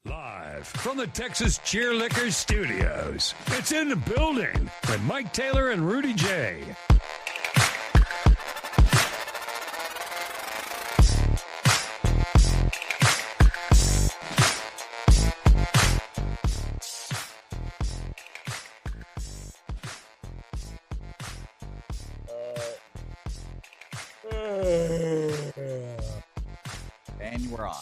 Live from the Texas Cheerlickers Studios, it's In the Building with Mike Taylor and Rudy J. And we're on.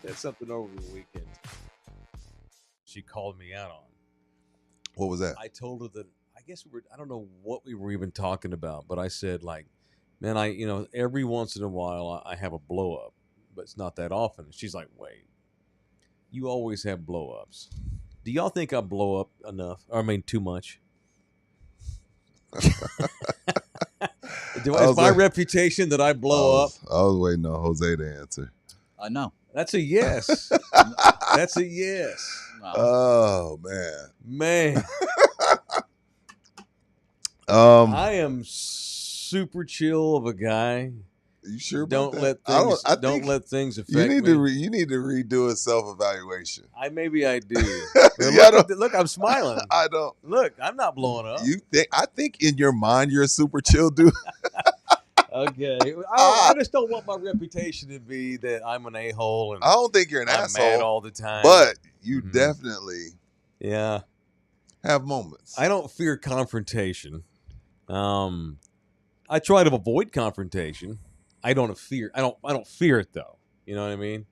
That's something over the weekend. She called me out on. What was that? I told her that I don't know what we were even talking about, but I said, like, man, every once in a while I have a blow up, but it's not that often. She's like, wait, you always have blow ups. Do y'all think I blow up enough? Too much? Is my reputation that I blow up? I was waiting on Jose to answer. No. That's a yes. That's a yes. No. Oh Man. I am super chill of a guy. You sure? Don't about let that? things let things affect you need me. You need to redo a self-evaluation. Maybe I do. Yeah, Look, I'm smiling. I don't. Look, I'm not blowing up. I think in your mind you're a super chill dude. Okay. I just don't want my reputation to be that I'm an a-hole and I don't think you're an I'm asshole mad all the time. but you definitely have moments. I don't fear confrontation. I try to avoid confrontation. I don't fear it though. You know what I mean?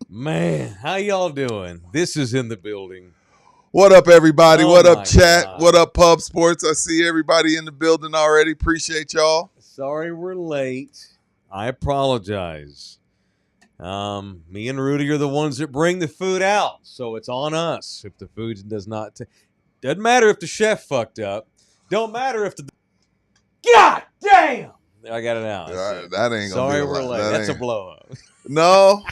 Man, how y'all doing? This is In the Building. What up, everybody? Oh, what up, my chat? God. What up, Pub Sports? I see everybody in the building already. Appreciate y'all. Sorry we're late. I apologize. Me and Rudy are the ones that bring the food out, so it's on us if the food does not. Doesn't matter if the chef fucked up. Don't matter if the. God damn! I got it out. That ain't gonna Sorry be we're late. That's a blow up. No.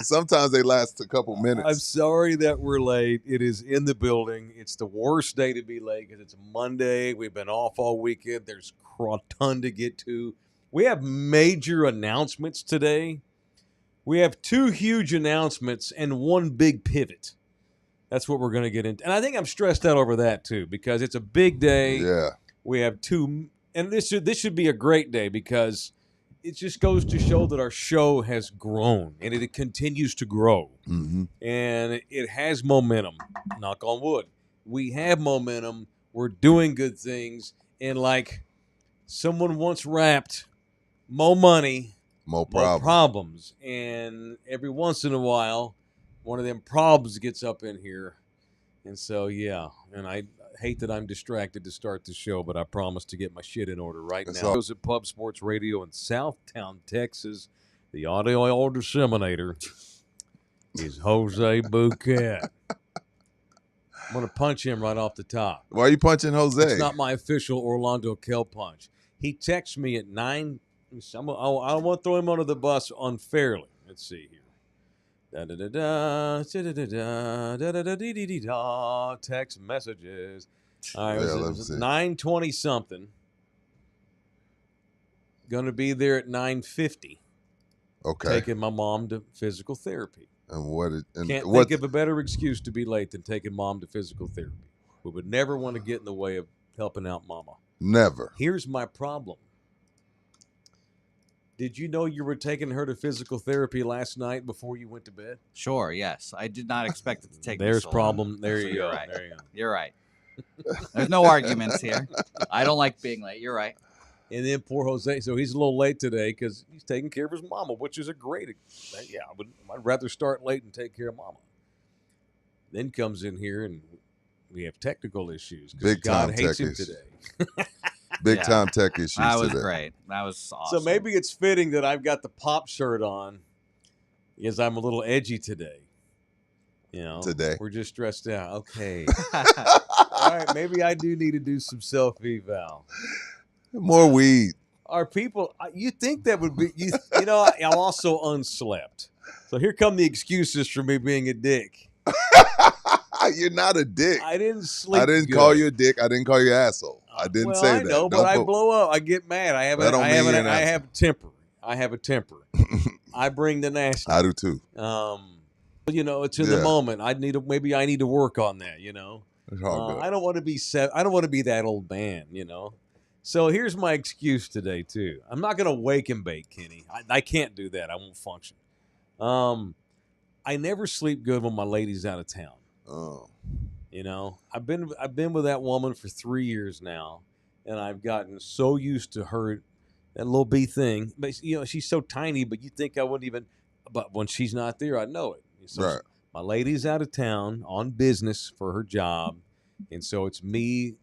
Sometimes they last a couple minutes. I'm sorry that we're late. It is In the Building. It's the worst day to be late because it's Monday. We've been off all weekend. There's a ton to get to. We have major announcements today. We have two huge announcements and one big pivot. That's what we're going to get into. And I think I'm stressed out over that too because it's a big day. Yeah. We have two, and this should be a great day because it just goes to show that our show has grown and it continues to grow. Mm-hmm. And it has momentum. Knock on wood. We have momentum. We're doing good things. And like someone once rapped, more money, More problems. And every once in a while, one of them probs gets up in here. And so, yeah. And I hate that I'm distracted to start the show, but I promise to get my shit in order right now. Goes at Pub Sports Radio in Southtown, Texas. The audio disseminator is Jose Bouquet. I'm going to punch him right off the top. Why are you punching Jose? It's not my official Orlando Kell punch. He texts me at 9. I don't want to throw him under the bus unfairly. Let's see here. Text messages. All right, it was 9:20 something. Going to be there at 9:50. Okay. Taking my mom to physical therapy. And Can't think of a better excuse to be late than taking mom to physical therapy. We would never want to get in the way of helping out mama. Never. Here's my problem. Did you know you were taking her to physical therapy last night before you went to bed? Sure, yes. I did not expect it to take There's this so problem. long. There So you you're go. right. There you go. You're right. There's no arguments here. I don't like being late. You're right. And then poor Jose, so he's a little late today because he's taking care of his mama, which is a great. Yeah, I'd rather start late and take care of mama. Then comes in here and we have technical issues because God hates him today. Big time tech issues. That was today. great. That was awesome. So maybe it's fitting that I've got the pop shirt on because I'm a little edgy today. You know, today we're just stressed out. Okay. All right. Maybe I do need to do some self-eval. More weed. Are people? You think that would be? You know, I'm also unslept. So here come the excuses for me being a dick. You're not a dick. I didn't sleep. I didn't good. call you a dick. I didn't call you an asshole. I didn't well, say I that. know, but Don't I put- blow up. I get mad. I have That don't mean you're an I asshole. have a temper. I have a temper. I bring the nasty. I do too. You know, it's in the Yeah. moment. Maybe I need to work on that. You know, It's all good. I don't want to be I don't want to be that old man. You know. So here's my excuse today too. I'm not gonna wake and bake, Kenny. I can't do that. I won't function. I never sleep good when my lady's out of town. Oh. You know, I've been with that woman for 3 years now, and I've gotten so used to her, that little bee thing. But you know, she's so tiny. But you think I wouldn't even. But when she's not there, I know it. So Right. my lady's out of town on business for her job, and so it's me.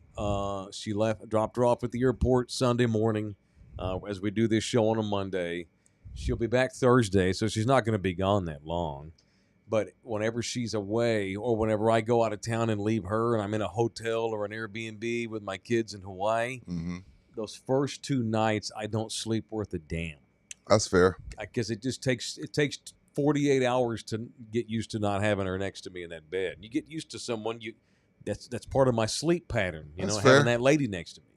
She dropped her off at the airport Sunday morning, as we do this show on a Monday. She'll be back Thursday, so she's not going to be gone that long. But whenever she's away, or whenever I go out of town and leave her, and I'm in a hotel or an Airbnb with my kids in Hawaii, Mm-hmm. those first 2 nights I don't sleep worth a damn. That's fair. I guess it takes 48 hours to get used to not having her next to me in that bed. You get used to someone, that's part of my sleep pattern, you That's know, fair. having that lady next to me.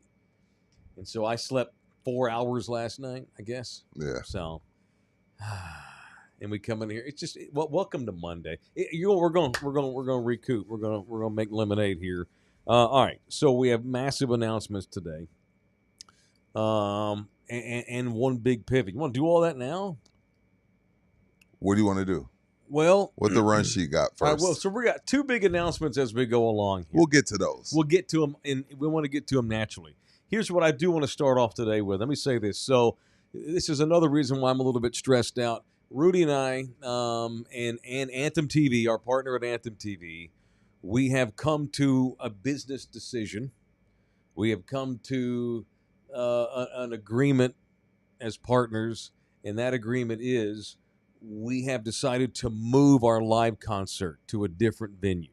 And so I slept 4 hours last night, I guess. Yeah. So, and we come in here. It's just welcome to Monday. We're going to recoup. We're going to make lemonade here. All right. So we have massive announcements today. And one big pivot. You want to do all that now? What do you want to do? Well, What the run sheet got first? all right, well, so we got 2 big announcements as we go along here. We'll get to those. We'll get to them, and we want to get to them naturally. Here's what I do want to start off today with. Let me say this. So this is another reason why I'm a little bit stressed out. Rudy and I, and Anthem TV, our partner at Anthem TV, we have come to a business decision. We have come to an agreement as partners, and that agreement is we have decided to move our live concert to a different venue.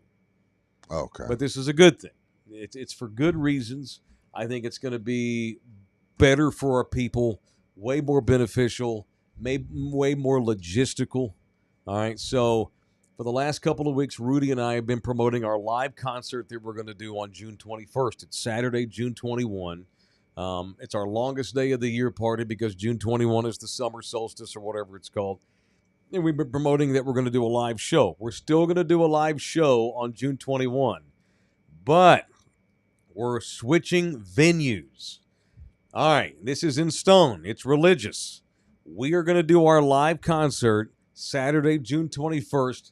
Okay. But this is a good thing. It's for good reasons. I think it's going to be better for our people, way more beneficial, way more logistical. All right. So for the last couple of weeks, Rudy and I have been promoting our live concert that we're going to do on June 21st. It's Saturday, June 21. It's our longest day of the year party because June 21 is the summer solstice or whatever it's called. And we've been promoting that we're going to do a live show. We're still going to do a live show on June 21, but we're switching venues. All right, this is in stone. It's religious. We are going to do our live concert Saturday, June 21st,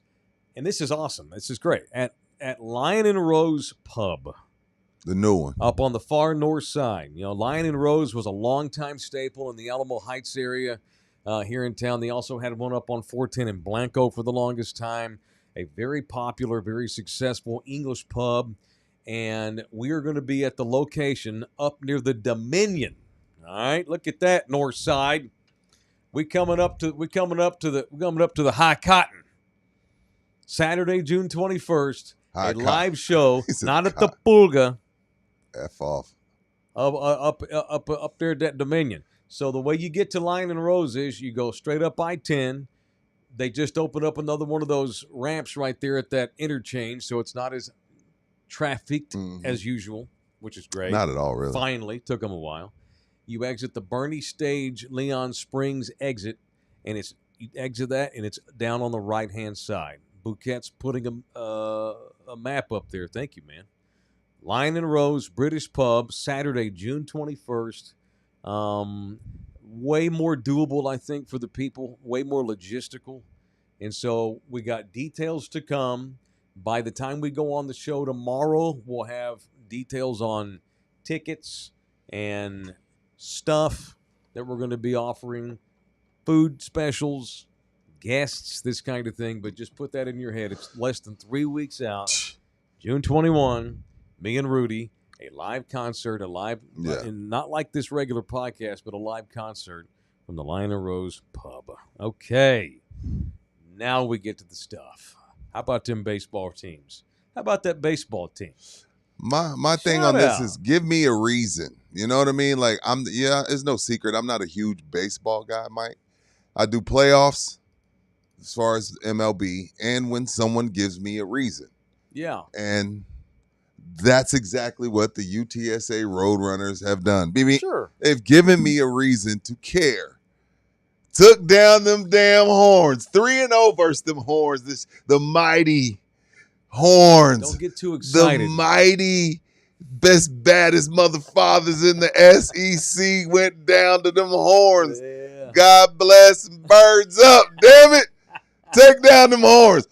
and this is awesome. This is great. At Lion and Rose Pub. The new one. Up on the far north side. You know, Lion and Rose was a longtime staple in the Alamo Heights area here in town. They also had one up on 410 in Blanco for the longest time. A very popular, very successful English pub. And we are going to be at the location up near the Dominion. All right, look at that north side. We coming up to the High Cotton. Saturday, June 21st. High a Cotton. live show, He said not at the Cotton. Pulga. F off. Up there at that Dominion. So the way you get to Lion and Rose is you go straight up I-10. They just opened up another one of those ramps right there at that interchange, so it's not as trafficked Mhm. as usual, which is great. Not at all, really. Finally, took them a while. You exit the Bernie Stage Leon Springs exit, and you exit that, and it's down on the right-hand side. Bouquet's putting a map up there. Thank you, man. Lion and Rose British Pub, Saturday, June 21st. Way more doable, I think, for the people. Way more logistical. And so we got details to come. By the time we go on the show tomorrow, we'll have details on tickets and stuff that we're going to be offering, food specials, guests, this kind of thing. But just put that in your head. It's less than 3 weeks out. June 21, me and Rudy, a live concert, Yeah. and not like this regular podcast, but a live concert from the Lion and Rose Pub. Okay, now we get to the stuff. How about them baseball teams? How about that baseball team? My thing Shout on this out. is give me a reason. You know what I mean? Like it's no secret. I'm not a huge baseball guy, Mike. I do playoffs as far as MLB, and when someone gives me a reason. Yeah. And that's exactly what the UTSA Roadrunners have done. BB, Sure. they've given me a reason to care. Took down them damn Horns. 3-0 versus them Horns. The mighty Horns. Don't get too excited. The mighty baddest motherfathers in the SEC went down to them Horns. Yeah. God bless and birds up. Damn it. Take down them Horns.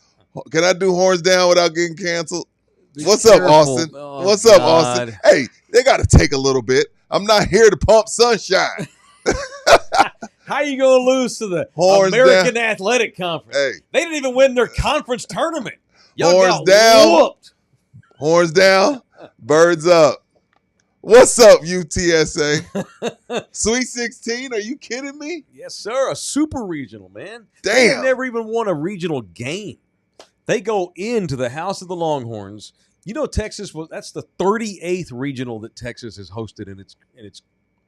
Can I do Horns down without getting canceled? Be What's careful. up, Austin? Oh, What's up, God. Austin? Hey, they got to take a little bit. I'm not here to pump sunshine. How you going to lose to the Horns American Athletic Conference? Hey, They didn't even win their conference tournament. Y'all Horns got down. whooped. Horns down, birds up. What's up, UTSA? Sweet 16? Are you kidding me? Yes, sir. A super regional, man. They Damn. never even won a regional game. They go into the House of the Longhorns. You know, that's the 38th regional that Texas has hosted in its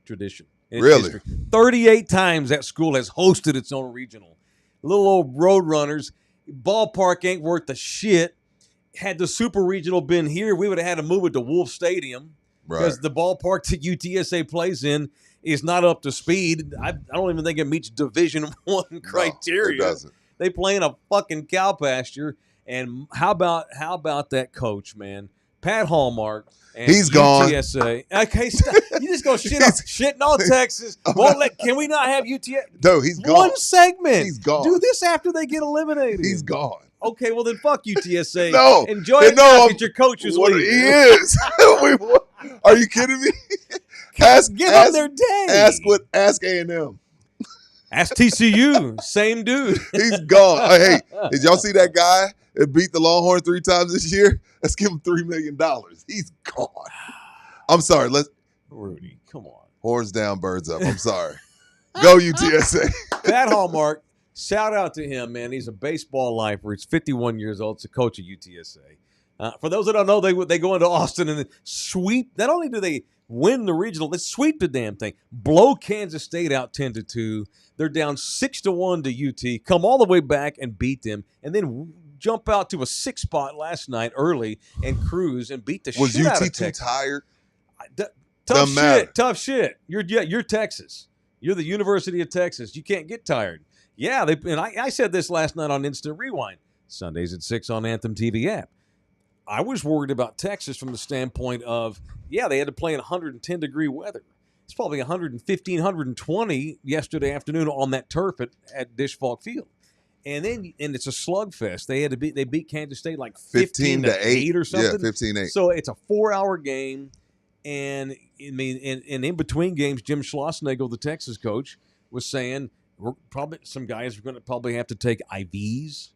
tradition. In its Really? history. 38 times that school has hosted its own regional. Little old Roadrunners. Ballpark ain't worth the shit. Had the super regional been here, we would have had to move it to Wolf Stadium because the ballpark that UTSA plays in is not up to speed. I don't even think it meets Division I criteria. No, it doesn't. They play in a fucking cow pasture. And how about that coach, man? Pat Hallmark. And He's gone. UTSA. Okay, stop. You just go shitting on Texas. Can we not have UTSA? No, he's gone. One segment. He's gone. Do this after they get eliminated. He's gone. Okay, well then fuck UTSA. No. Enjoy it now that your coach is What leaving. he is. Are you kidding me? Give them their day. Ask A&M. Ask TCU. Same dude. He's gone. Hey, did y'all see that guy that beat the Longhorn 3 times this year? Let's give him $3 million. He's gone. I'm sorry. Rudy, come on. Horns down, birds up. I'm sorry. Go UTSA. Pat Hallmark, shout out to him, man. He's a baseball lifer. He's 51 years old. He's a coach at UTSA. For those that don't know, they go into Austin and sweep. Not only do they win the regional, they sweep the damn thing. Blow Kansas State out 10-2. They're down 6-1 to UT. Come all the way back and beat them, and then jump out to a 6 spot last night early and cruise and beat the shit out of Texas. Was UT too tired? Tough shit. You're Texas. You're the University of Texas. You can't get tired. Yeah, I said this last night on Instant Rewind. Sundays at 6 on Anthem TV app. I was worried about Texas from the standpoint of, they had to play in 110-degree weather. It's probably 115, 120 yesterday afternoon on that turf at Dish Falk Field. And it's a slugfest. They beat Kansas State like 15-8 or something. Yeah, 15-8. So it's a 4-hour game. And I mean, in between games, Jim Schlossnagle, the Texas coach, was saying some guys are going to probably have to take IVs,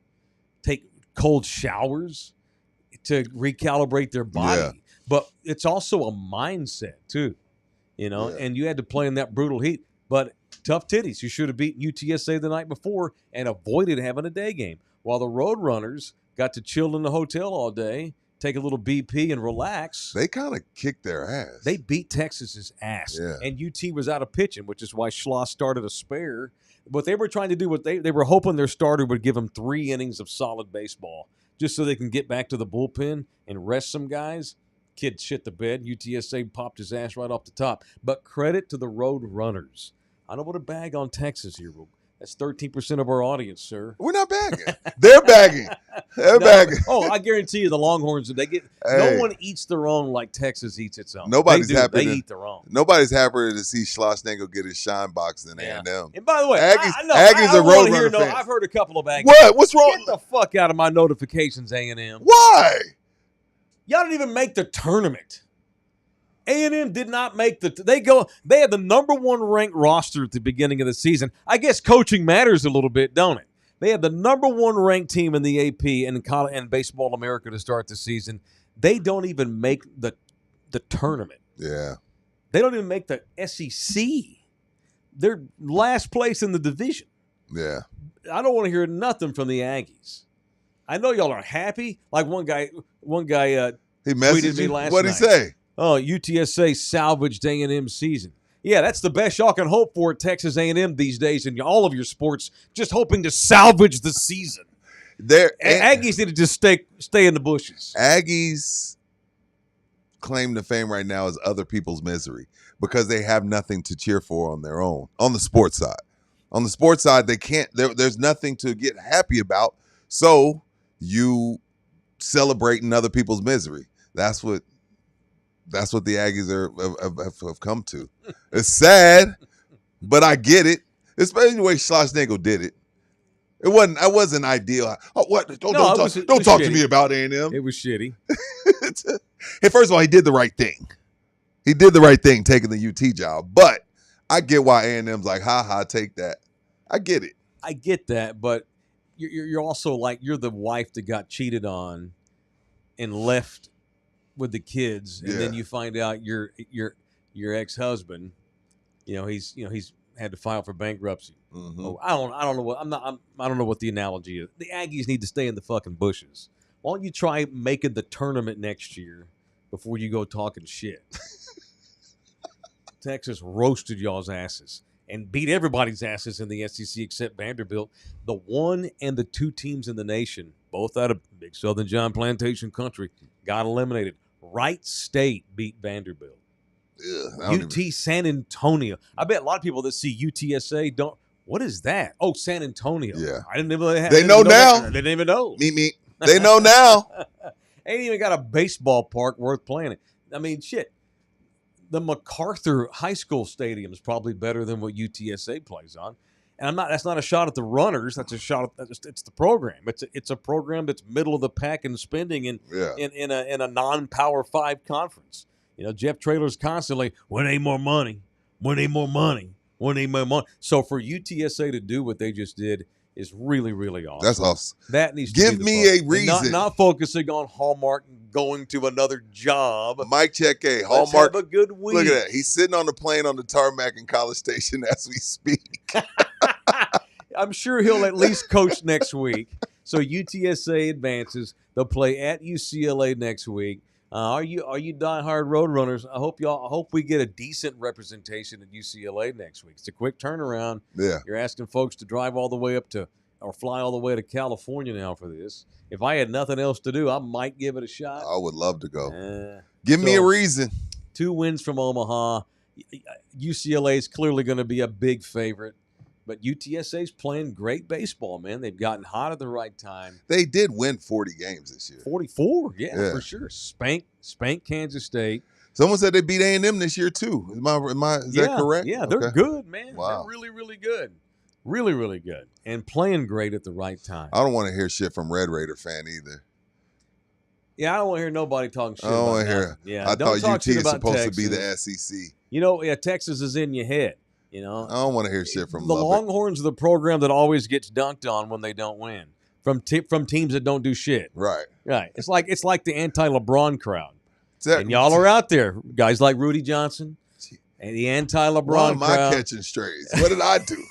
take cold showers to recalibrate their body. Yeah. But it's also a mindset too, and you had to play in that brutal heat. But tough titties. You should have beaten UTSA the night before and avoided having a day game. While the Roadrunners got to chill in the hotel all day, take a little BP and relax. They kind of kicked their ass. They beat Texas's ass. Yeah. And UT was out of pitching, which is why Schloss started a spare. But they were trying to do they were hoping their starter would give them 3 innings of solid baseball just so they can get back to the bullpen and rest some guys. Kid shit the bed. UTSA popped his ass right off the top. But credit to the Roadrunners. I don't want to bag on Texas here. That's 13% of our audience, sir. We're not bagging. They're bagging. They're bagging. Oh, I guarantee you the Longhorns, no one eats their own like Texas eats its own. Nobody's happy. They eat their own. Nobody's happier to see Schlossnagle get his shine box than A&M. And by the way, Aggies are Roadrunner fans. I've heard a couple of Aggies. What? What's wrong? Get the fuck out of my notifications, A&M. Why? Y'all didn't even make the tournament. A&M did not make they had the number 1 ranked roster at the beginning of the season. I guess coaching matters a little bit, don't it? They had the number 1 ranked team in the AP and Baseball America to start the season. They don't even make the tournament. Yeah. They don't even make the SEC. They're last place in the division. Yeah. I don't want to hear nothing from the Aggies. I know y'all are happy. Like one guy he tweeted me last night. What'd he say? Oh, UTSA salvaged A&M's season. Yeah, that's the best y'all can hope for at Texas A&M these days in all of your sports, just hoping to salvage the season. Aggies need to just stay in the bushes. Aggies claim to fame right now is other people's misery because they have nothing to cheer for on their own. On the sports side, they can't. There's nothing to get happy about. So you celebrating other people's misery. That's what the Aggies have come to. It's sad, but I get it. Especially the way Schlossnagle did it. It wasn't ideal. Oh, what? Don't talk to me about A&M. It was shitty. Hey, first of all, he did the right thing. He did the right thing taking the UT job. But I get why A&M's like, ha, take that. I get it. I get that, but you're also like, you're the wife that got cheated on and left with the kids, and then you find out your ex-husband, he's had to file for bankruptcy. Mm-hmm. Oh, I don't know I don't know what the analogy is. The Aggies need to stay in the fucking bushes. Why don't you try making the tournament next year before you go talking shit? Texas roasted y'all's asses and beat everybody's asses in the SEC except Vanderbilt. The 1 and the 2 teams in the nation, both out of big Southern John Plantation country, got eliminated. Wright State beat Vanderbilt. UT San Antonio. I bet a lot of people that see UTSA don't. What is that? Oh, San Antonio. Yeah. I didn't even. They know now. They didn't even know. Me. They know now. Ain't even got a baseball park worth playing in. I mean, shit. The MacArthur High School Stadium is probably better than what UTSA plays on. And that's not a shot at the runners. That's a shot at it's the program. It's a program that's middle of the pack in spending in a non-Power 5 conference. Jeff Traylor's constantly, we need more money. We need more money. We need more money. So for UTSA to do what they just did is really, really awesome. That's awesome. That needs to give be me a reason. Not focusing on Hallmark and going to another job. Mike check A. Let's Hallmark. have a good week. Look at that. He's sitting on the plane on the tarmac in College Station as we speak. I'm sure he'll at least coach next week. So UTSA advances. They'll play at UCLA next week. Are you diehard Roadrunners? I hope we get a decent representation at UCLA next week. It's a quick turnaround. Yeah. You're asking folks to drive all the way up to or fly all the way to California now for this. If I had nothing else to do, I might give it a shot. I would love to go. Give me a reason. 2 wins from Omaha. UCLA is clearly going to be a big favorite. But UTSA's playing great baseball, man. They've gotten hot at the right time. They did win 40 games this year. 44, yeah. For sure. Spank Kansas State. Someone said they beat A&M this year too. Is that correct? Yeah, they're good, man. Wow. They're really, really good. Really, really good. And playing great at the right time. I don't want to hear shit from Red Raider fan either. Yeah, I don't want to hear nobody talking shit I don't want about to hear. Yeah, I thought UT is supposed Texas. to be the SEC. Texas is in your head. I don't want to hear shit from the Lubbock. Longhorns are the program that always gets dunked on when they don't win from teams that don't do shit. Right. It's like the anti-LeBron crowd. Exactly. And y'all are out there, guys like Rudy Johnson and the anti-LeBron Why am crowd. I catching strays? What did I do?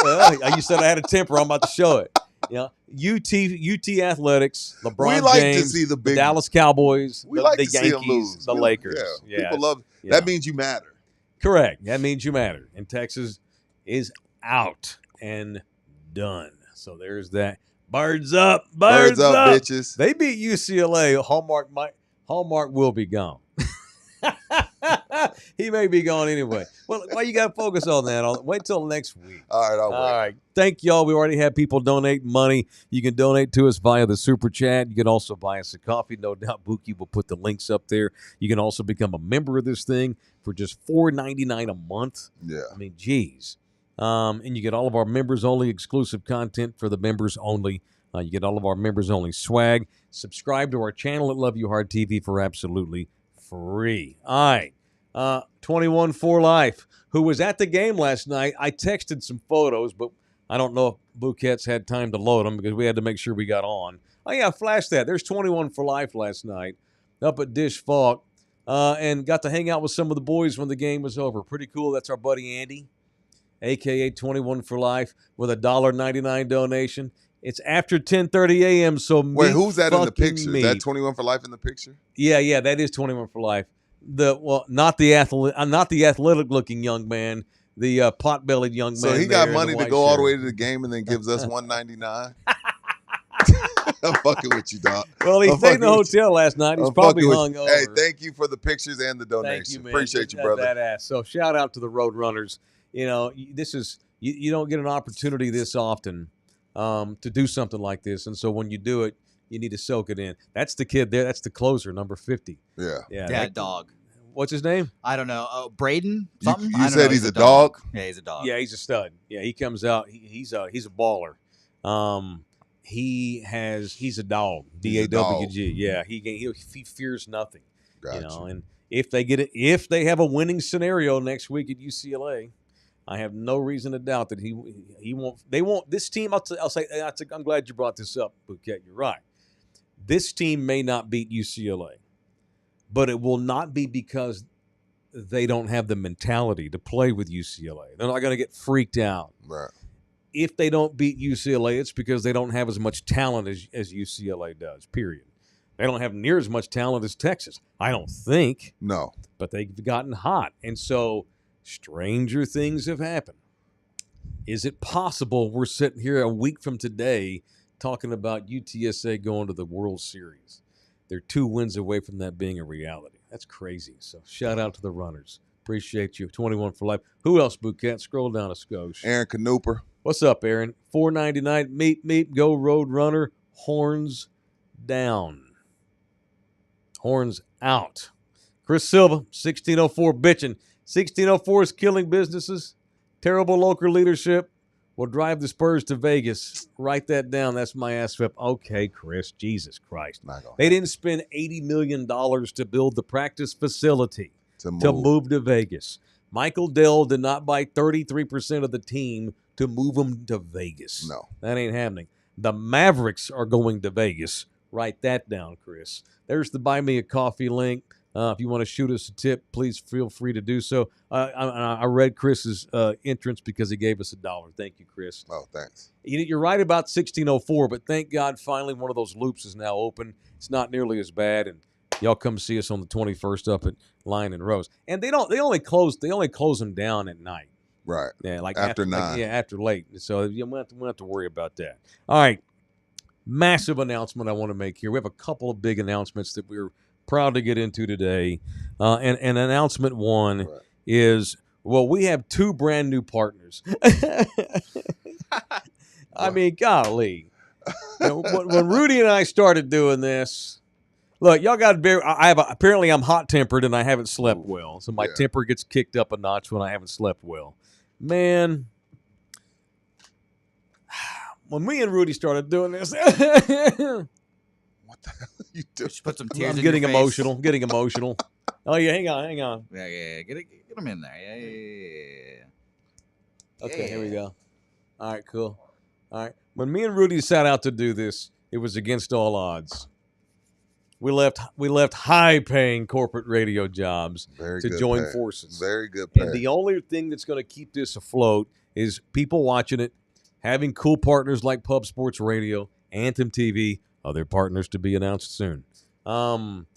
Well, you said I had a temper. I'm about to show it. UT Athletics, LeBron we like James, to see the big Dallas Cowboys, we like the to see them Yankees, lose. the Lakers. Yeah. People love that. Means you matter. Correct. That means you matter. And Texas is out and done. So there's that. Birds up. Birds up, bitches. They beat UCLA. Hallmark will be gone. He may be gone anyway. Well, why you got to focus on that? Wait till next week. All right, I'll wait. All right. Thank y'all. We already have people donate money. You can donate to us via the Super Chat. You can also buy us a coffee. No doubt Buki will put the links up there. You can also become a member of this thing for just $4.99 a month. Yeah. I mean, geez. And you get all of our members-only exclusive content for the members only. You get all of our members-only swag. Subscribe to our channel at Love You Hard TV for absolutely free. All right. 21 for Life, who was at the game last night. I texted some photos, but I don't know if Bouquet's had time to load them because we had to make sure we got on. Oh, yeah, flash that. There's 21 for Life last night up at Dish Falk and got to hang out with some of the boys when the game was over. Pretty cool. That's our buddy Andy, a.k.a. 21 for Life, with a $1.99 donation. It's after 10:30 a.m., so wait, who's that in the picture? Me. Is that 21 for Life in the picture? Yeah, that is 21 for Life. Not the athletic looking young man. the pot-bellied young man. So he got there in money the to white go all the shirt. way to the game and then gives us $199. I'm fucking with you, dog. Well, he I'm stayed in the fucking with you. hotel last night. He's I'm probably fucking hung with over. you. Hey, thank you for the pictures and the donation. Thank you, man. Appreciate you, Isn't that brother. Badass. So shout out to the Roadrunners. You know, this is you don't get an opportunity this often to do something like this, and so when you do it, you need to soak it in. That's the kid there. That's the closer, number 50. Yeah. Yeah. That dog. What's his name? I don't know. Oh, Braden? Something? You I don't said know. he's a dog? Yeah, he's a dog. Yeah, he's a stud. Yeah, he comes out. He's a baller. He's a dog. He's a DAWG. Yeah, he fears nothing. Gotcha. You know, and if they have a winning scenario next week at UCLA, I have no reason to doubt that he won't. They won't. This team. I'll say. I'm glad you brought this up, Bouquet. You're right. This team may not beat UCLA, but it will not be because they don't have the mentality to play with UCLA. They're not going to get freaked out. Right. If they don't beat UCLA, it's because they don't have as much talent as UCLA does, period. They don't have near as much talent as Texas, I don't think, No. but they've gotten hot. And so stranger things have happened. Is it possible we're sitting here a week from today talking about UTSA going to the World Series? They're 2 wins away from that being a reality. That's crazy. So shout out to the runners. Appreciate you. 21 for life. Who else, Bouquet? Scroll down a skosh. Aaron Canooper. What's up, Aaron? $4.99. Meep, go Road Runner. Horns down. Horns out. Chris Silva, 1604 bitching. 1604 is killing businesses. Terrible local leadership will drive the Spurs to Vegas. Write that down. That's my ass whip. Okay, Chris. Jesus Christ. Not gonna They didn't spend $80 million to build the practice facility to move. to move to Vegas. Michael Dell did not buy 33% of the team to move them to Vegas. No. That ain't happening. The Mavericks are going to Vegas. Write that down, Chris. There's the Buy Me a Coffee link. If you want to shoot us a tip, please feel free to do so. I read Chris's entrance because he gave us $1. Thank you, Chris. Oh, thanks. You're right about 1604, but thank God finally one of those loops is now open. It's not nearly as bad, and y'all come see us on the 21st up at Lion and Rose. And they only close them down at night. Right. Yeah, like After 9. after late. So we don't have to worry about that. All right. Massive announcement I want to make here. We have a couple of big announcements that we're proud to get into today. And announcement one is, well, we have 2 brand new partners. I mean, golly. When Rudy and I started doing this, look, y'all got to bear. Apparently I'm hot-tempered and I haven't slept well. So my temper gets kicked up a notch when I haven't slept well. Man, when me and Rudy started doing this, What the hell are you doing? Just put some tears I'm in getting your face. emotional. Oh, yeah, hang on. Yeah. Get them in there. Yeah. Okay, here we go. All right, cool. All right. When me and Rudy set out to do this, it was against all odds. We left high-paying corporate radio jobs Very to good join pay. forces. Very good pay. And the only thing that's going to keep this afloat is people watching it, having cool partners like Pub Sports Radio, Anthem TV, other partners to be announced soon, and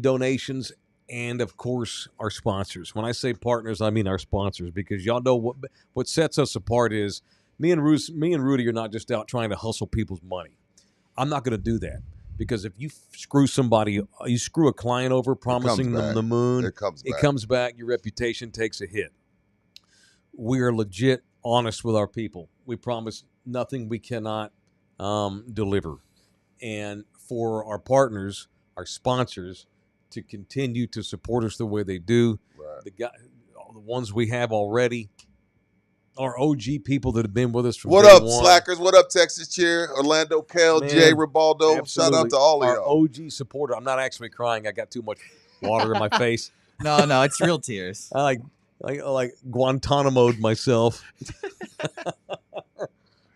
donations, and of course our sponsors. When I say partners, I mean our sponsors, because y'all know what sets us apart is me and Rudy are not just out trying to hustle people's money. I'm not going to do that. Because if you screw somebody, you screw a client over promising them the moon, It comes back. your reputation takes a hit. We are legit honest with our people. We promise nothing we cannot deliver. And for our partners, our sponsors, to continue to support us the way they do, Right. the ones we have already, our OG people that have been with us from What day up, one. Slackers? What up, Texas Cheer? Orlando Kel, Man, Jay Ribaldo. Shout out Absolutely. to all of Our y'all. OG supporter. I'm not actually crying. I got too much water in my face. No, it's real tears. I like Guantanamo'd myself.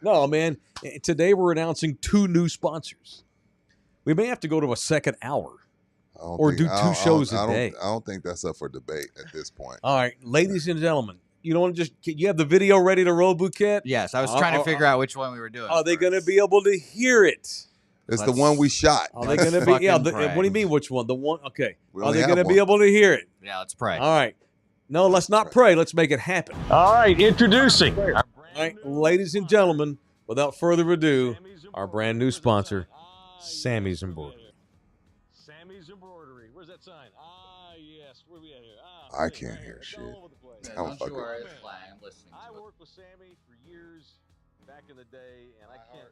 No, man. Today we're announcing 2 new sponsors. We may have to go to a second hour. Or do 2 shows a day. I don't think that's up for debate at this point. All right, ladies and gentlemen, you don't just you have the video ready to roll, Bouquet? Yes, I was trying to figure out which one we were doing. Are they going to first. be able to hear it? It's the Let's- one we shot. Are they going to be? fucking Yeah. pray. What do you mean? Which one? The one? Okay. We Are only they have going to be one. able to hear it? Yeah, let's pray. All right. No, let's not pray. Let's make it happen. All right, introducing. All right, ladies and gentlemen, without further ado, our brand new sponsor, Sammy's Embroidery. Sammy's Embroidery. Where's that sign? Yes. Where we at here? I can't hear shit. I'm fucking. I'm listening I to it. worked with Sammy for years back in the day, and I can't.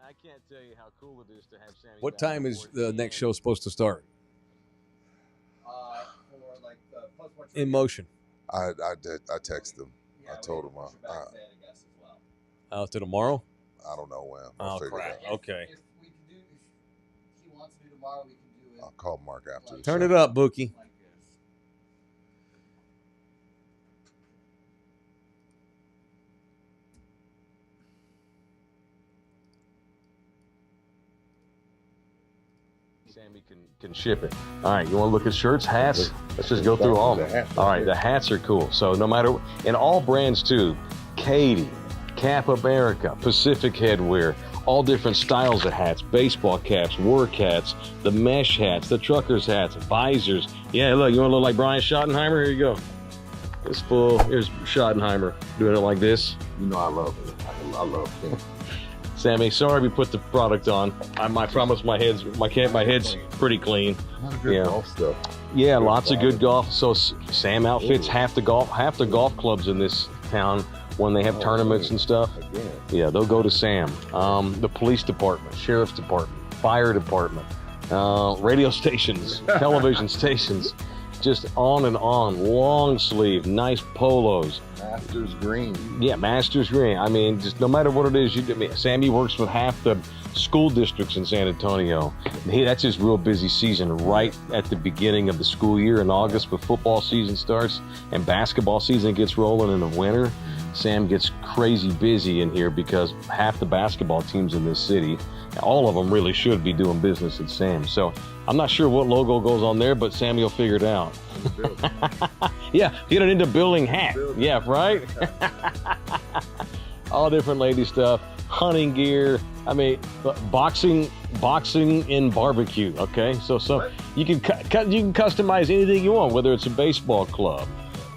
I can't tell you how cool it is to have Sammy. What time is the next show supposed to start? For like Plus One In motion. I texted him. I told him Out to tomorrow. I don't know when. I'll figure it out. Okay. If we can do, if he wants to do tomorrow, we can do it. I'll call Mark after. Turn it up, Bookie. Like this. Sammy can ship it. All right, you want to look at shirts, hats? Let's just go through all of them. All right, the hats are cool. So no matter, and all brands too, Katie, Cap America, Pacific Headwear, all different styles of hats, baseball caps, work hats, the mesh hats, the truckers hats, visors. Yeah, look, you want to look like Brian Schottenheimer? Here you go. This fool, here's Schottenheimer doing it like this. You know I love it. I love it. Sammy, sorry we put the product on. I promise my head's pretty clean. A lot of good golf stuff. Yeah, lots of good golf. So Sam outfits half the golf clubs in this town when they have tournaments and stuff. Again. Yeah, they'll go to Sam. The police department, sheriff's department, fire department, radio stations, television stations, just on and on. Long sleeve, nice polos. Masters Green. Yeah, Masters Green. I mean, just no matter what it is, Sammy works with half the school districts in San Antonio. That's his real busy season right at the beginning of the school year in August when football season starts and basketball season gets rolling in the winter. Sam gets crazy busy in here because half the basketball teams in this city, all of them really should be doing business at Sam. So I'm not sure what logo goes on there, but Sammy will figure it out. Yeah, get it into building hat. Yeah, right? All different lady stuff, hunting gear. I mean, boxing and barbecue. Okay, so you can you can customize anything you want, whether it's a baseball club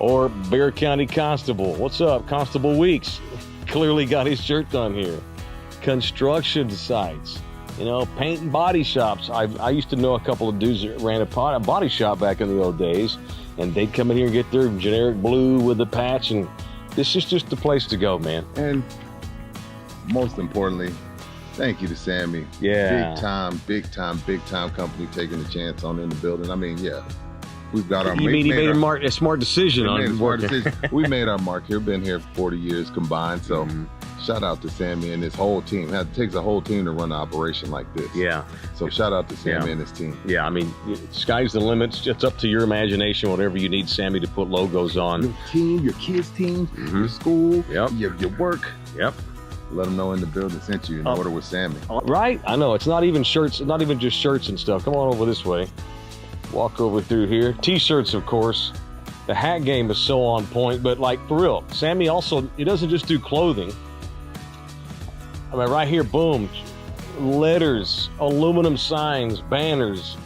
or Bexar County Constable. What's up, Constable Weeks? Clearly got his shirt on here. Construction sites, paint and body shops. I used to know a couple of dudes that ran a body shop back in the old days, and they'd come in here and get their generic blue with the patch, and this is just the place to go, man. And most importantly, thank you to Sammy. Yeah. Big time company taking a chance on in the building. I mean, yeah. We've got our. You mean he made a smart decision on working? We made our mark here. Been here 40 years combined. So, shout out to Sammy and his whole team. It takes a whole team to run an operation like this. Yeah. So shout out to Sammy and his team. Yeah, I mean, sky's the limit. It's up to your imagination. Whatever you need Sammy to put logos on. Your team, your kids' team, your school, Yep. your work. Yep. Let them know in the building sent you in order with Sammy. Right? I know. It's not even shirts. Not even just shirts and stuff. Come on over this way. Walk over through here. T-shirts, of course. The hat game is so on point, but like for real, Sammy also, he doesn't just do clothing. I mean, right here, boom, letters, aluminum signs, banners.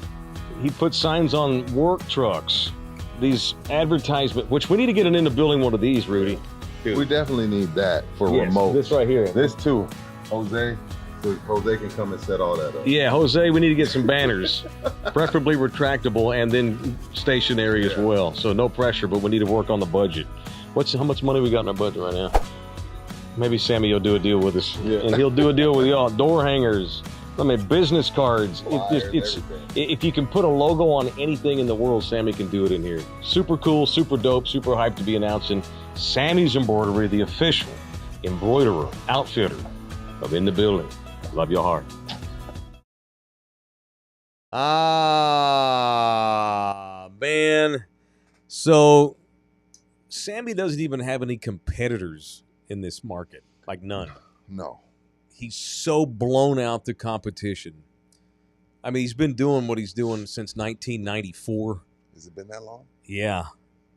He puts signs on work trucks. These advertisements, which we need to get in the building one of these, Rudy. Dude. We definitely need that for remote. This right here. This too. Jose. So Jose can come and set all that up. Yeah, Jose, we need to get some banners, preferably retractable and then stationary as well. So no pressure, but we need to work on the budget. How much money we got in our budget right now? Maybe Sammy will do a deal with us, and he'll do a deal with y'all. Door hangers, business cards. If you can put a logo on anything in the world, Sammy can do it in here. Super cool, super dope, super hyped to be announcing Sammy's Embroidery, the official embroiderer, outfitter of In the Building. Love your heart. Man. So Sammy doesn't even have any competitors in this market. Like none. No. He's so blown out the competition. I mean, he's been doing what he's doing since 1994. Has it been that long? Yeah.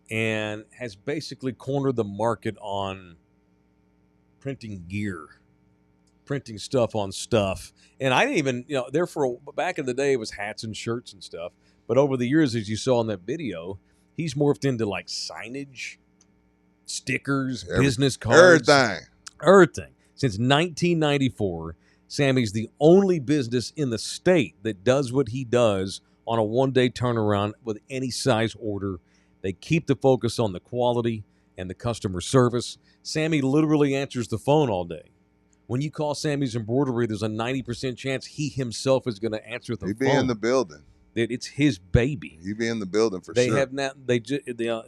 And has basically cornered the market on printing gear. Printing stuff on stuff. And I didn't even, back in the day it was hats and shirts and stuff. But over the years, as you saw in that video, He's morphed into like signage, stickers, Every- business cards, Everything. Since 1994, Sammy's the only business in the state that does what he does on a one-day turnaround with any size order. They keep the focus on the quality and the customer service. Sammy literally answers the phone all day. When you call Sammy's Embroidery, there's a 90% chance he himself is going to answer the He'd phone. be in the building. It's his baby. He'd be in the building for They sure. have not. They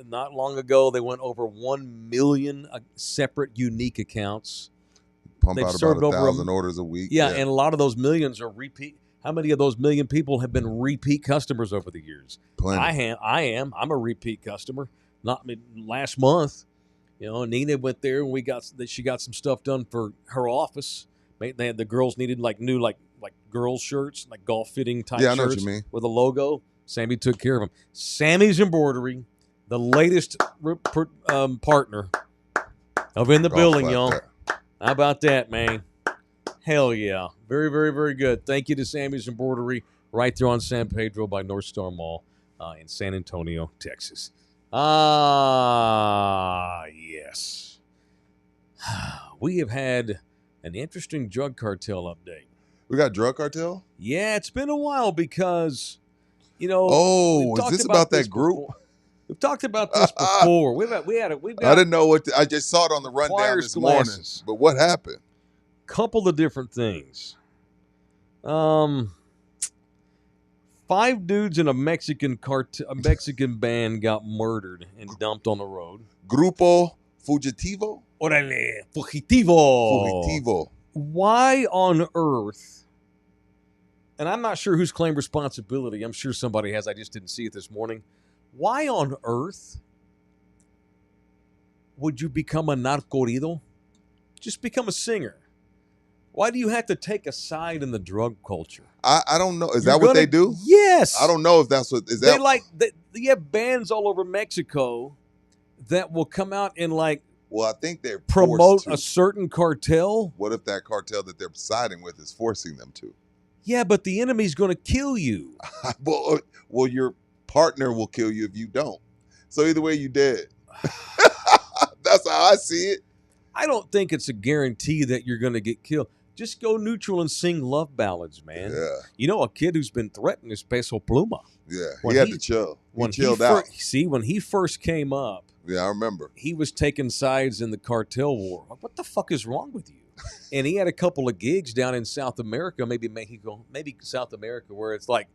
not long ago they went over 1 million separate unique accounts. Pump they've out about served over 1,000 orders a week. Yeah, and a lot of those millions are repeat. How many of those million people have been repeat customers over the years? Plenty. I am. I'm a repeat customer. Last month, Nina went there and she got some stuff done for her office. They had the girls needed new girls shirts, like golf fitting type Yeah, I know shirts what you mean. with a logo. Sammy took care of them. Sammy's Embroidery, the latest partner of In the Golf Building, clap y'all. there. How about that, man? Hell yeah. Very, very, very good. Thank you to Sammy's Embroidery right there on San Pedro by North Star Mall in San Antonio, Texas. Yes. We have had an interesting drug cartel update. We got drug cartel? Yeah, it's been a while because, Oh, we've is talked this about this that group? before. We've talked about this before. We've got I didn't know I just saw it on the rundown Requires this morning. glasses. But what happened? couple of different things. 5 dudes in a Mexican band got murdered and dumped on the road. Grupo Fugitivo? Orale, fugitivo. Fugitivo. Why on earth? And I'm not sure who's claimed responsibility. I'm sure somebody has. I just didn't see it this morning. Why on earth would you become a narcorrido? Just become a singer. Why do you have to take a side in the drug culture? I don't know. Is that what they do? Yes. I don't know if that's what is that. They have bands all over Mexico that will come out and Well, I think they're promote forced to. a certain cartel. What if that cartel that they're siding with is forcing them to? Yeah, but the enemy's going to kill you. Well, your partner will kill you if you don't. So either way, you dead. That's how I see it. I don't think it's a guarantee that you're going to get killed. Just go neutral and sing love ballads, man. Yeah, You know, a kid who's been threatened is Peso Pluma. yeah. When He had he- to chill. He When chilled out. when he first came up, Yeah, I remember. he was taking sides in the cartel war. Like, what the fuck is wrong with you? And he had a couple of gigs down in South America, maybe Mexico, maybe South America, where it's like,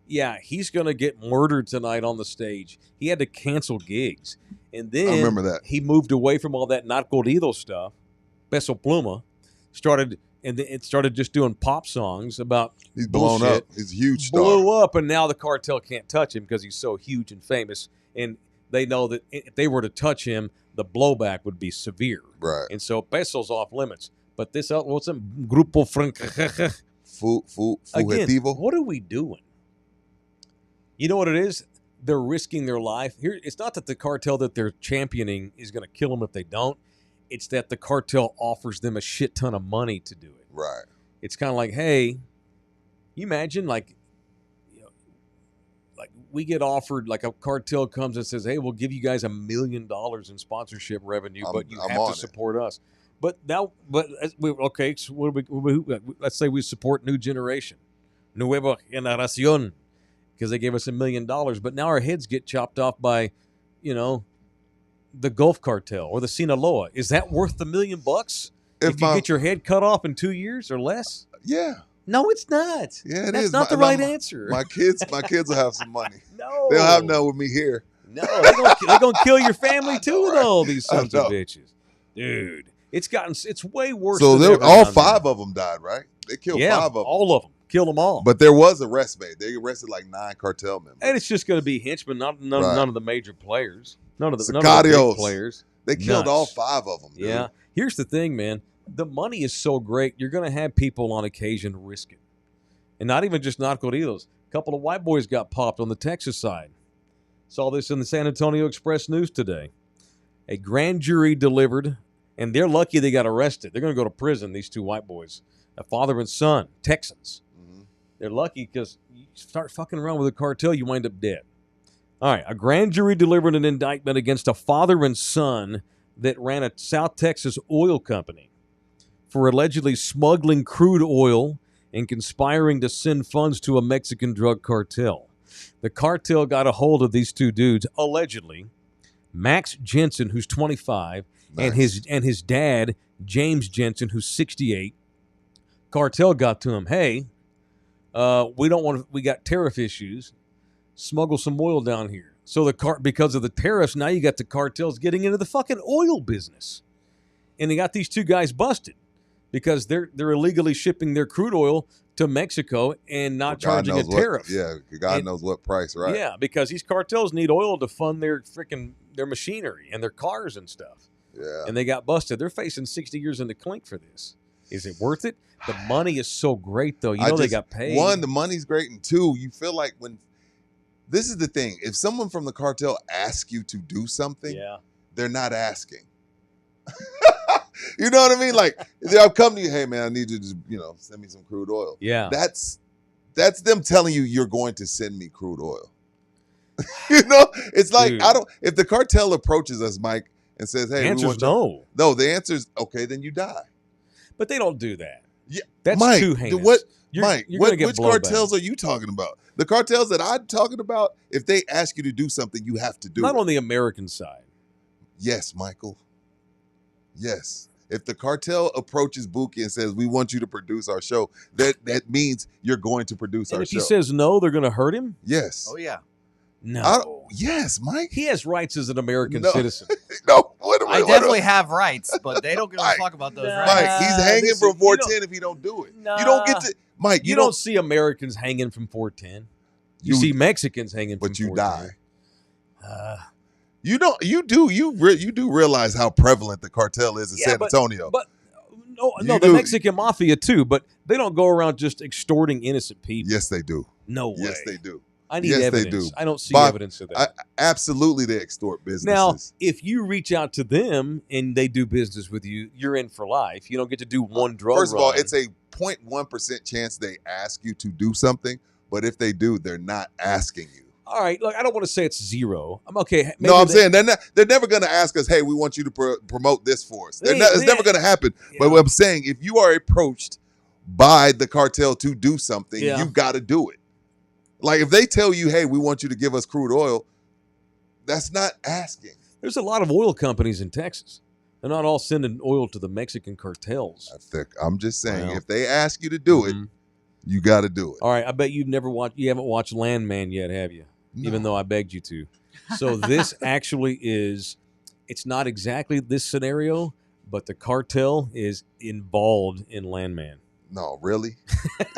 yeah, he's going to get murdered tonight on the stage. He had to cancel gigs. And then I remember that. he moved away from all that narcorrido stuff. Peso Pluma started just doing pop songs about He's blown bullshit. up. He's a huge star. Blew up, and now the cartel can't touch him because he's so huge and famous. And they know that if they were to touch him, the blowback would be severe. Right. And so Peso's off limits. But this, what's it? Grupo Again, Fugitivo. what are we doing? You know what it is? They're risking their life. Here, it's not that the cartel that they're championing is going to kill them if they don't. It's that the cartel offers them a shit ton of money to do it. Right. It's kind of like, hey, you imagine like we get offered, like a cartel comes and says, hey, we'll give you guys $1 million in sponsorship revenue, but you I'm have on to it. support us. But now, okay, so what do let's say we support New Generation, Nueva Generación, because they gave us $1 million, but now our heads get chopped off by, the Gulf Cartel or the Sinaloa. Is that worth the $1 million if you get your head cut off in 2 years or less? Yeah. No, it's not. Yeah, it That's is. not the right answer. My kids will have some money. No, They'll have none with me here. No, they're gonna kill your family too, know, right? though. These I sons of know. bitches, dude. It's way worse. So than ever all down 5 there. of them died, right? They killed Yeah, 5 of them. all of them. Killed them all. But there was arrest made. They arrested like 9 cartel members. And it's just going to be henchmen, none of the major players, none of the Sicarios. big players. They killed Nuts. all 5 of them. Dude. Yeah. Here's the thing, man. The money is so great. You're going to have people on occasion risk it, and not even just narcotidos. A couple of white boys got popped on the Texas side. Saw this in the San Antonio Express News today. A grand jury delivered, and they're lucky they got arrested. They're going to go to prison. These 2 white boys, a father and son, Texans. Mhm. They're lucky because you start fucking around with a cartel, you wind up dead. All right. A grand jury delivered an indictment against a father and son that ran a South Texas oil company for allegedly smuggling crude oil and conspiring to send funds to a Mexican drug cartel. The cartel got a hold of these two dudes, allegedly. Max Jensen, who's 25, and his dad, James Jensen, who's 68. Cartel got to him. Hey, we got tariff issues. Smuggle some oil down here. So because of the tariffs, now you got the cartels getting into the fucking oil business. And they got these two guys busted because they're illegally shipping their crude oil to Mexico and not charging a tariff. God knows what price, right? Yeah, because these cartels need oil to fund their machinery and their cars and stuff. Yeah. And they got busted. They're facing 60 years in the clink for this. Is it worth it? The money is so great, though. They got paid. One, the money's great, and two, you feel like this is the thing. If someone from the cartel asks you to do something, they're not asking. You know what I mean? Like, they'll come to you, hey, man, I need you to, send me some crude oil. Yeah. That's them telling you you're going to send me crude oil. It's like, Dude. if the cartel approaches us, Mike, and says, hey, The answer's we want no. No, the answer is, okay, then you die. But they don't do that. Yeah, That's Mike, too heinous. Which cartels are you talking about? The cartels that I'm talking about, if they ask you to do something, you have to do Not it. on the American side. Yes, Michael. Yes. If the cartel approaches Buki and says, we want you to produce our show, that means you're going to produce And our if show. he says no, they're going to hurt him? Yes. Oh, yeah. No. Yes, Mike. He has rights as an American No. citizen. No, I definitely have rights, but they don't give a Mike, fuck about those Nah. rights. Mike, he's hanging listen, from you 410 if he don't do it. Nah. You don't get to, Mike, You don't see Americans hanging from 410. You see Mexicans hanging from but you 410. die. You do realize how prevalent the cartel is in San Antonio. But no, You the do. Mexican mafia too, but they don't go around just extorting innocent people. Yes, they do. No way. Yes, they do. I need Yes, they evidence. do. I don't see Bob, evidence of that. Absolutely, they extort businesses. Now, if you reach out to them and they do business with you, you're in for life. You don't get to do one drug First of all, run. it's a 0.1% chance they ask you to do something, but if they do, they're not asking you. All right, look, I don't want to say it's zero. I'm okay. No, I'm saying they're never going to ask us, hey, we want you to promote this for us. It's never going to happen. Yeah. But what I'm saying, if you are approached by the cartel to do something, Yeah. you've got to do it. Like if they tell you, hey, we want you to give us crude oil, that's not asking. There's a lot of oil companies in Texas. They're not all sending oil to the Mexican cartels. I'm just saying, Well, if they ask you to do it, Mhm. you got to do it. All right, I bet you haven't watched Landman yet, have you? Even though I begged you to. So this actually it's not exactly this scenario, but the cartel is involved in Landman. No, really?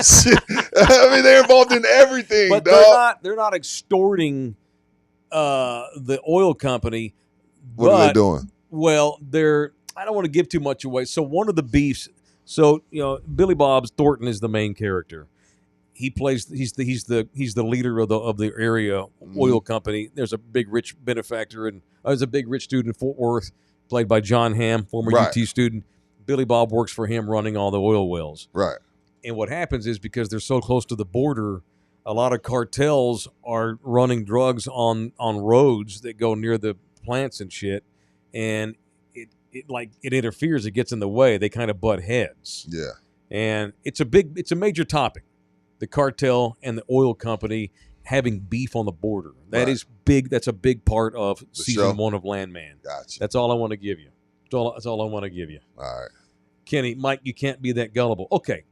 Shit. I mean, they're involved in everything, But dog. they're not extorting the oil company. What are they doing? Well, I don't want to give too much away. So one of the beefs, Billy Bob Thornton is the main character. He plays he's the leader of the area oil company. There's a big rich benefactor and there's a big rich dude in Fort Worth played by John Hamm, former Right. UT student. Billy Bob works for him running all the oil wells. Right. And what happens is because they're so close to the border, a lot of cartels are running drugs on roads that go near the plants and shit, and it interferes. It gets in the way. They kind of butt heads, Yeah. and it's a major topic. The cartel and the oil company having beef on the border. That Right. is big. That's a big part of season show. 1 of Landman. Gotcha. That's all I want to give you. That's all I want to give you. All right. Kenny, Mike, you can't be that gullible. Okay.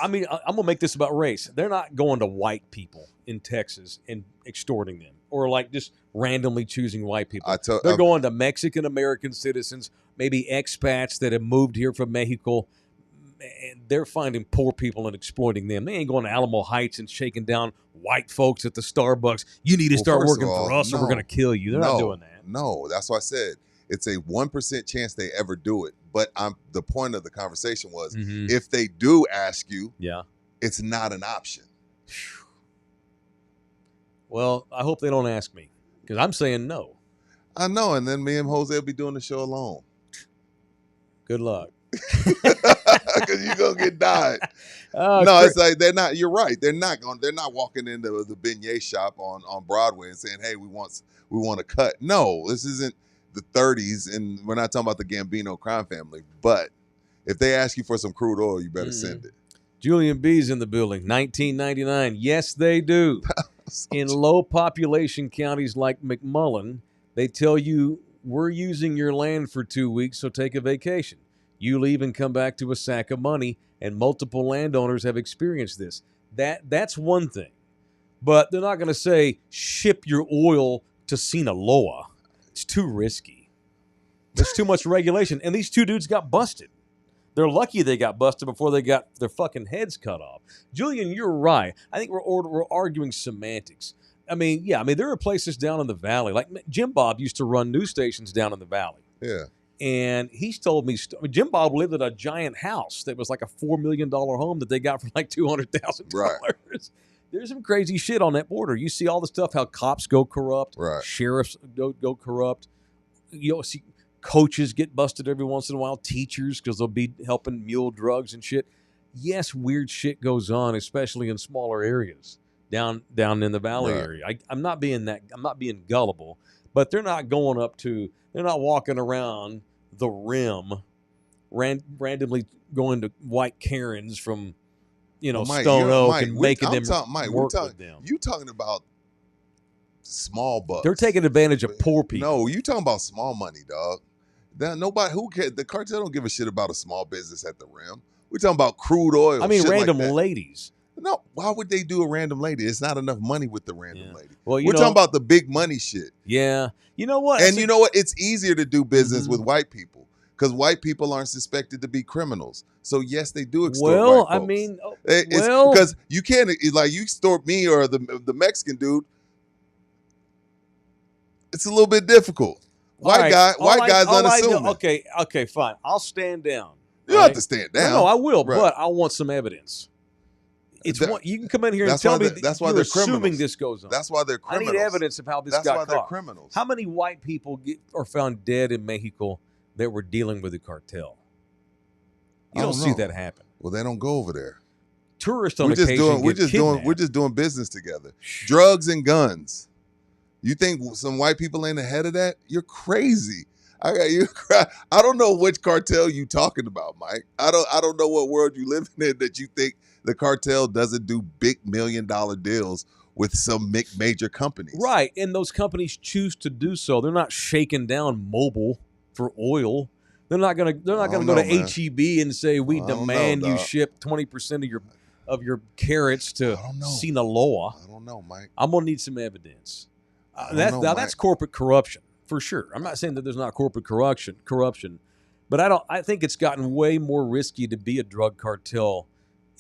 I'm gonna make this about race. They're not going to white people in Texas and extorting them, or like just randomly choosing white people. They're going to Mexican American citizens, maybe expats that have moved here from Mexico, and they're finding poor people and exploiting them. They ain't going to Alamo Heights and shaking down white folks at the Starbucks. You need to start first of working all, for us, or we're no. going to kill you. They're not doing that. No, that's why I said it's a 1% chance they ever do it. But the point of the conversation was Mhm. if they do ask you, Yeah. it's not an option. Well, I hope they don't ask me because I'm saying no. I know. And then me and Jose will be doing the show alone. Good luck. because you're gonna get died. Oh, No, cra- it's like they're not. You're right. They're not going. They're not walking into the beignet shop on Broadway and saying, "Hey, we want a cut." No, this isn't the 30s, and we're not talking about the Gambino crime family. But if they ask you for some crude oil, you better send it. Julian B's in the building. 1999. Yes, they do. In low population counties like McMullen, they tell you we're using your land for 2 weeks, so take a vacation. You leave and come back to a sack of money, and multiple landowners have experienced this. That's one thing. But they're not going to say ship your oil to Sinaloa. It's too risky. There's too much regulation. And these two dudes got busted. They're lucky they got busted before they got their fucking heads cut off. Julian, you're right. I think we're arguing semantics. I mean, there are places down in the valley. Like Jim Bob used to run news stations down in the valley. Yeah. And he's told me, Jim Bob lived at a giant house that was like a $4 million home that they got for like $200,000. Right. There's some crazy shit on that border. You see all the stuff, how cops go corrupt, Right. sheriffs go corrupt. You'll see coaches get busted every once in a while, teachers, because they'll be helping mule drugs and shit. Yes, weird shit goes on, especially in smaller areas down in the valley Right. area. I'm not being gullible, but they're not walking around the rim randomly going to white Karens from Mike, Stone Oak Mike, and making them Mike, work with them. You talking about small bucks? They're taking advantage of poor people. No, you talking about small money, dog. Nobody who cares. The cartel don't give a shit about a small business at the rim. We're talking about crude oil. I mean, shit random like that. ladies. No, why would they do a random lady? It's not enough money with the random lady. Well, we're talking about the big money shit. Yeah, you know what? And you know what? It's easier to do business Mm-hmm. with white people because white people aren't suspected to be criminals. So yes, they do extort Well, white I folks. mean, because you can't like you extort me or the Mexican dude. It's a little bit difficult. White guy's unassuming. Okay, fine. I'll stand down. You don't have to stand down. No, I will, Right. but I want some evidence. You can come in here and That's tell why me that's why you're they're assuming criminals. this goes on. That's why they're I criminals. need evidence of how this That's got why caught. they're criminals. How many white people are found dead in Mexico that were dealing with the cartel? You I don't don't see know. that happen. Well, they don't go over there. Tourists on We're just occasion doing we're get just kidnapped. doing business together. Drugs and guns. You think some white people ain't ahead of that? You're crazy. I don't know which cartel you talking about, Mike. I don't know what world you live in that you think the cartel doesn't do big $1 million deals with some major companies. Right, and those companies choose to do so. They're not shaking down Mobil for oil. They're not gonna go to man. HEB and say we I don't demand know, you dog. ship 20% of your carrots to I don't know. Sinaloa. I don't know, Mike. I'm gonna need some evidence. I don't know, That's Mike. corporate corruption for sure. I'm not saying that there's not corporate corruption, but I think it's gotten way more risky to be a drug cartel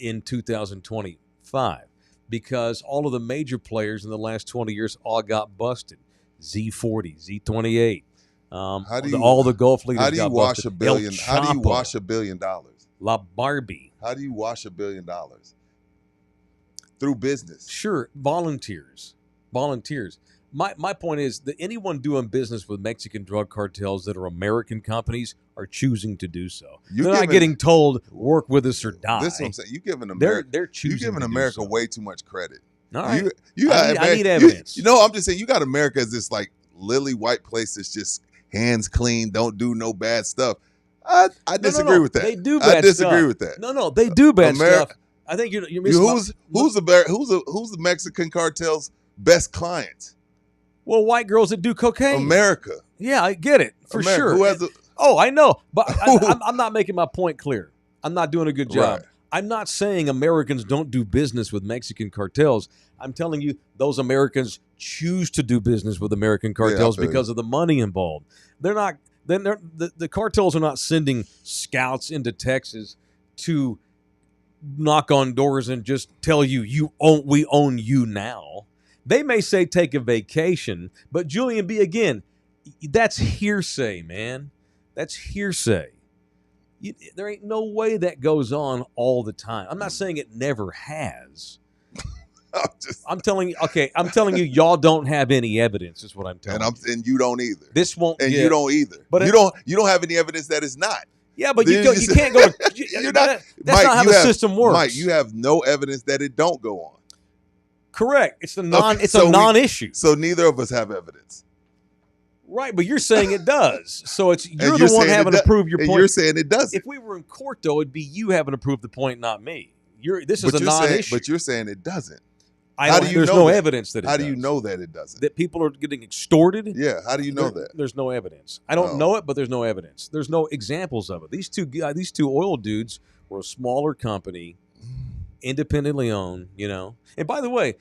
in 2025 because all of the major players in the last 20 years all got busted. Z40, Z28. All the Gulf leaders How do you got wash busted. $1 billion? El How do you Chapo, wash $1 billion? La Barbie. How do you wash $1 billion? Through business. Sure, volunteers. My point is that anyone doing business with Mexican drug cartels that are American companies are choosing to do so. They're not getting told work with us or die. This is what I'm saying. You giving America, They're choosing. you giving to do America so. way too much credit. All right. I need evidence. I'm just saying you got America as this like lily white place that's just hands clean, don't do no bad stuff. I disagree with that. They do bad I disagree stuff. with that. No, they do bad America- stuff. I think you're missing. Who's the Mexican cartel's best client? Well, white girls that do cocaine. America. Yeah, I get it for America. sure. Who has a, Oh, I know, but I'm not making my point clear. I'm not doing a good job. Right. I'm not saying Americans don't do business with Mexican cartels. I'm telling you, those Americans choose to do business with American cartels feel you. because of the money involved. They're not. The cartels are not sending scouts into Texas to knock on doors and just tell you we own you now. They may say take a vacation, but Julian B, again, that's hearsay, man. That's hearsay. There ain't no way that goes on all the time. I'm not saying it never has. I'm telling you, y'all don't have any evidence. Is what I'm telling you. and you don't either. This won't. And get, you don't either. But you don't have any evidence that it's not. Yeah, but Then you can't go to. You're not. That's Mike, not how you the have- system works. Mike, you have no evidence that it don't go on. Correct. It's Okay, it's so a non-issue. So neither of us have evidence. Right, but you're saying it does. So it's you're And the one saying having it to prove your and point. you're saying it doesn't. If we were in court, though, it'd be you having to prove the point, not me. This is But a you're saying, non-issue. but you're saying it doesn't. I how don't- do you there's know no that? evidence that it How does. do you know that it doesn't? That people are getting extorted? Yeah. How do you know that? There's no evidence. I don't Oh. know it, but there's no evidence. There's no examples of it. These two oil dudes were a smaller company, independently owned. And by the way,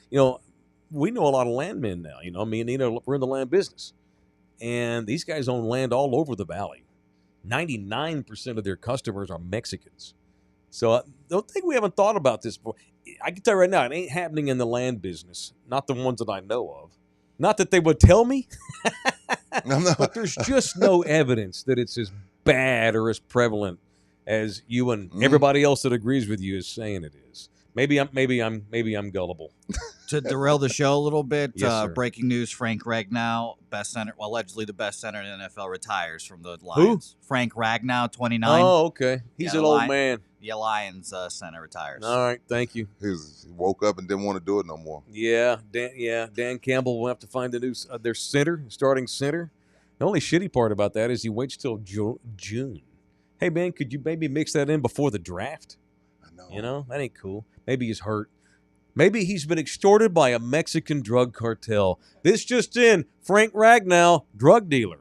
we know a lot of landmen now. Me and Nina, we're in the land business, and these guys own land all over the valley. 99% of their customers are Mexicans. So I don't think we haven't thought about this before. I can tell you right now, it ain't happening in the land business. Not the ones that I know of. Not that they would tell me, but there's just no evidence that it's as bad or as prevalent as you and everybody else that agrees with you is saying it is. Maybe I'm gullible. To derail the show a little bit, Yes, sir. breaking news: Frank Ragnow, allegedly the best center in the NFL, retires from the Lions. Frank Ragnow, 29. Oh, okay. He's Yeah, an old Lion- man. The Lions center retires. All right, thank you. He woke up and didn't want to do it no more. Yeah, Dan Campbell will have to find their starting center. The only shitty part about that is he waits till June. Hey, man, could you maybe mix that in before the draft? I know. That ain't cool. Maybe he's hurt. Maybe he's been extorted by a Mexican drug cartel. This just in, Frank Ragnow, drug dealer.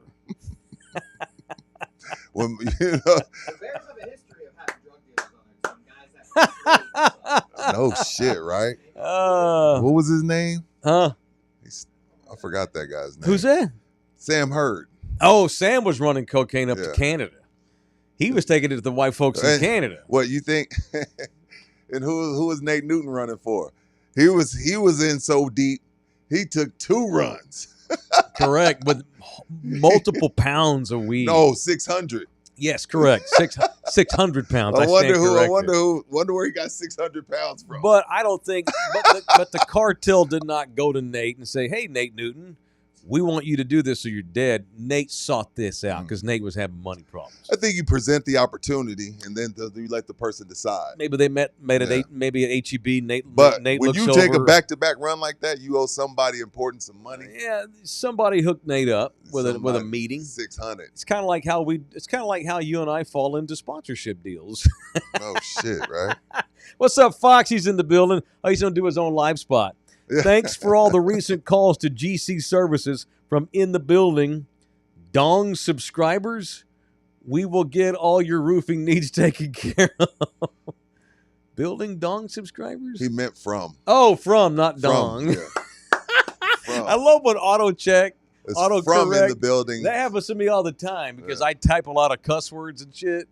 When, The Bears have a history of having drug dealers on their team. Guys that no shit, right? What was his name? Huh? I forgot that guy's name. Who's that? Sam Hurd. Oh, Sam was running cocaine up to Yeah. Canada. He was taking it to the white folks in Hey, Canada. What you think? And who was Nate Newton running for? He was in so deep, he took 2 runs. Correct, with multiple pounds of weed. No, 600. Yes, correct. 600 pounds. I wonder stand who. I corrected. wonder where he got 600 pounds from. But I don't think. But the cartel did not go to Nate and say, "Hey, Nate Newton, we want you to do this or you're dead." Nate sought this out because Nate was having money problems. I think you present the opportunity, and then you let the person decide. Maybe they made it Yeah. maybe at HEB. Nate But Nate when looks you take a over. back-to-back run like that, you owe somebody important some money. Yeah, somebody hooked Nate up with a meeting. 600. It's kind of like how you and I fall into sponsorship deals. Oh shit! Right? What's up, Fox? He's in the building. Oh, he's going to do his own live spot. Thanks for all the recent calls to GC Services from in the building. Dong subscribers, we will get all your roofing needs taken care of. Building Dong subscribers? He meant from. Oh, from, not Dong. From, yeah. From. I love when auto check, It's auto from in correct. the building. That happens to me all the time because I type a lot of cuss words and shit.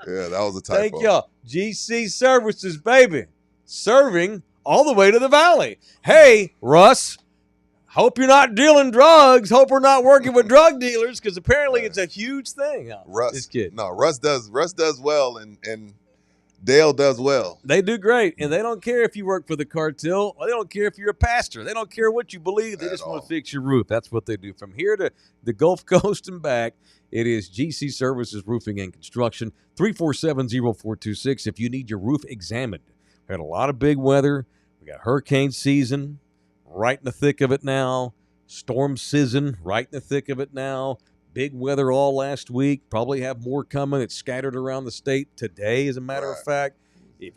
Yeah, that was a typo. Thank y'all. GC Services, baby. Serving all the way to the valley. Hey, Russ, hope you're not dealing drugs. Hope we're not working with drug dealers because apparently it's a huge thing. Russ. This kid. No, Russ does well, and Dale does well. They do great, and they don't care if you work for the cartel. Or they don't care if you're a pastor. They don't care what you believe. They At just want all. to fix your roof. That's what they do. From here to the Gulf Coast and back, it is GC Services Roofing and Construction, 347-0426. If you need your roof examined, we had a lot of big weather. We got hurricane season right in the thick of it now. Storm season right in the thick of it now. Big weather all last week. Probably have more coming. It's scattered around the state today, as a matter of Right. fact. If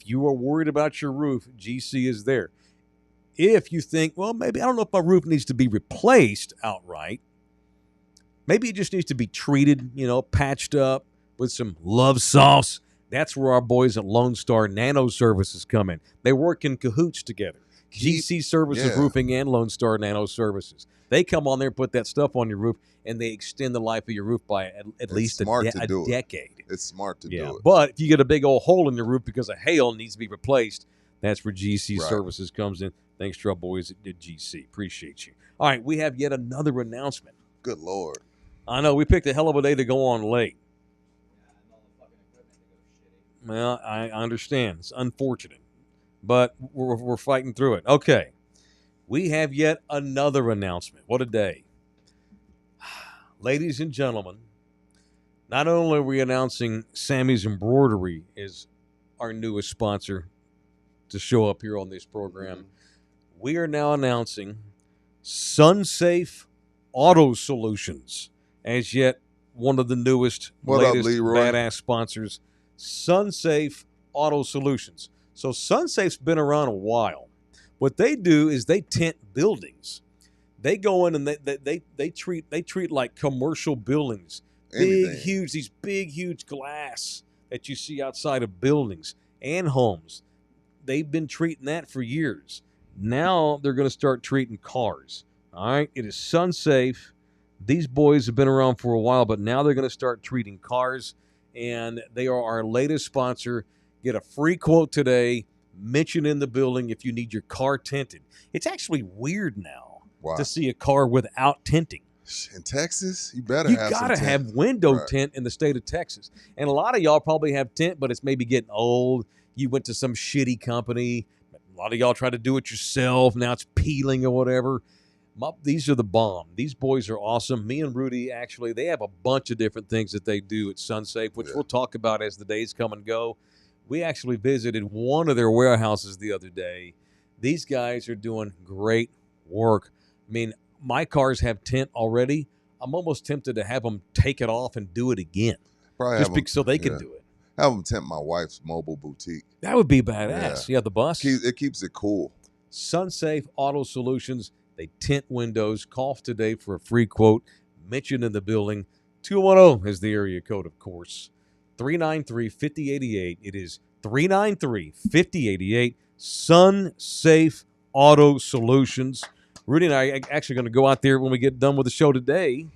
you are worried about your roof, GC is there. If you think, well, maybe I don't know if my roof needs to be replaced outright. Maybe it just needs to be treated, patched up with some love sauce. That's where our boys at Lone Star Nano Services come in. They work in cahoots together. GC Services yeah. Roofing and Lone Star Nano Services. They come on there and put that stuff on your roof, and they extend the life of your roof by at least smart a to do it. decade. It's smart to do it. But if you get a big old hole in your roof because of hail and needs to be replaced, that's where GC Right. Services comes in. Thanks to our boys at GC. Appreciate you. All right, we have yet another announcement. Good Lord. I know, we picked a hell of a day to go on late. Well, I understand. It's unfortunate. But we're fighting through it. Okay. We have yet another announcement. What a day. Ladies and gentlemen, Not only are we announcing Sammy's Embroidery as our newest sponsor to show up here on this program, we are now announcing SunSafe Auto Solutions as yet one of the newest, What up, latest Leroy? badass sponsors. SunSafe Auto Solutions. So SunSafe's been around a while. What they do is they tint buildings. They go in and they treat like commercial buildings. Anything. These big, huge glass that you see outside of buildings and homes. They've been treating that for years. Now they're going to start treating cars. All right? It is SunSafe. These boys have been around for a while, but now they're going to start treating cars, and they are our latest sponsor. Get a free quote today. Mention in the building if you need your car tinted. It's actually weird now Wow. to see a car without tinting. In Texas, you better You have gotta some have tint. window Right. tint in the state of Texas, and a lot of y'all probably have tint, but it's maybe getting old. You went to some shitty company. A lot of y'all try to do it yourself. Now it's peeling or whatever. These are the bomb. These boys are awesome. Me and Rudy, actually, they have a bunch of different things that they do at SunSafe, which we'll talk about as the days come and go. We actually visited one of their warehouses the other day. These guys are doing great work. I mean, my cars have tint already. I'm almost tempted to have them take it off and do it again, Probably just have 'em- so they can yeah. do it. Have them tempt my wife's mobile boutique. That would be badass. Yeah, the bus. It keeps it cool. SunSafe Auto Solutions. They tint windows. Call today for a free quote. Mention in the building. 210 is the area code, of course. 393-5088. It is 393-5088. SunSafe Auto Solutions. Rudy and I are actually going to go out there when we get done with the show today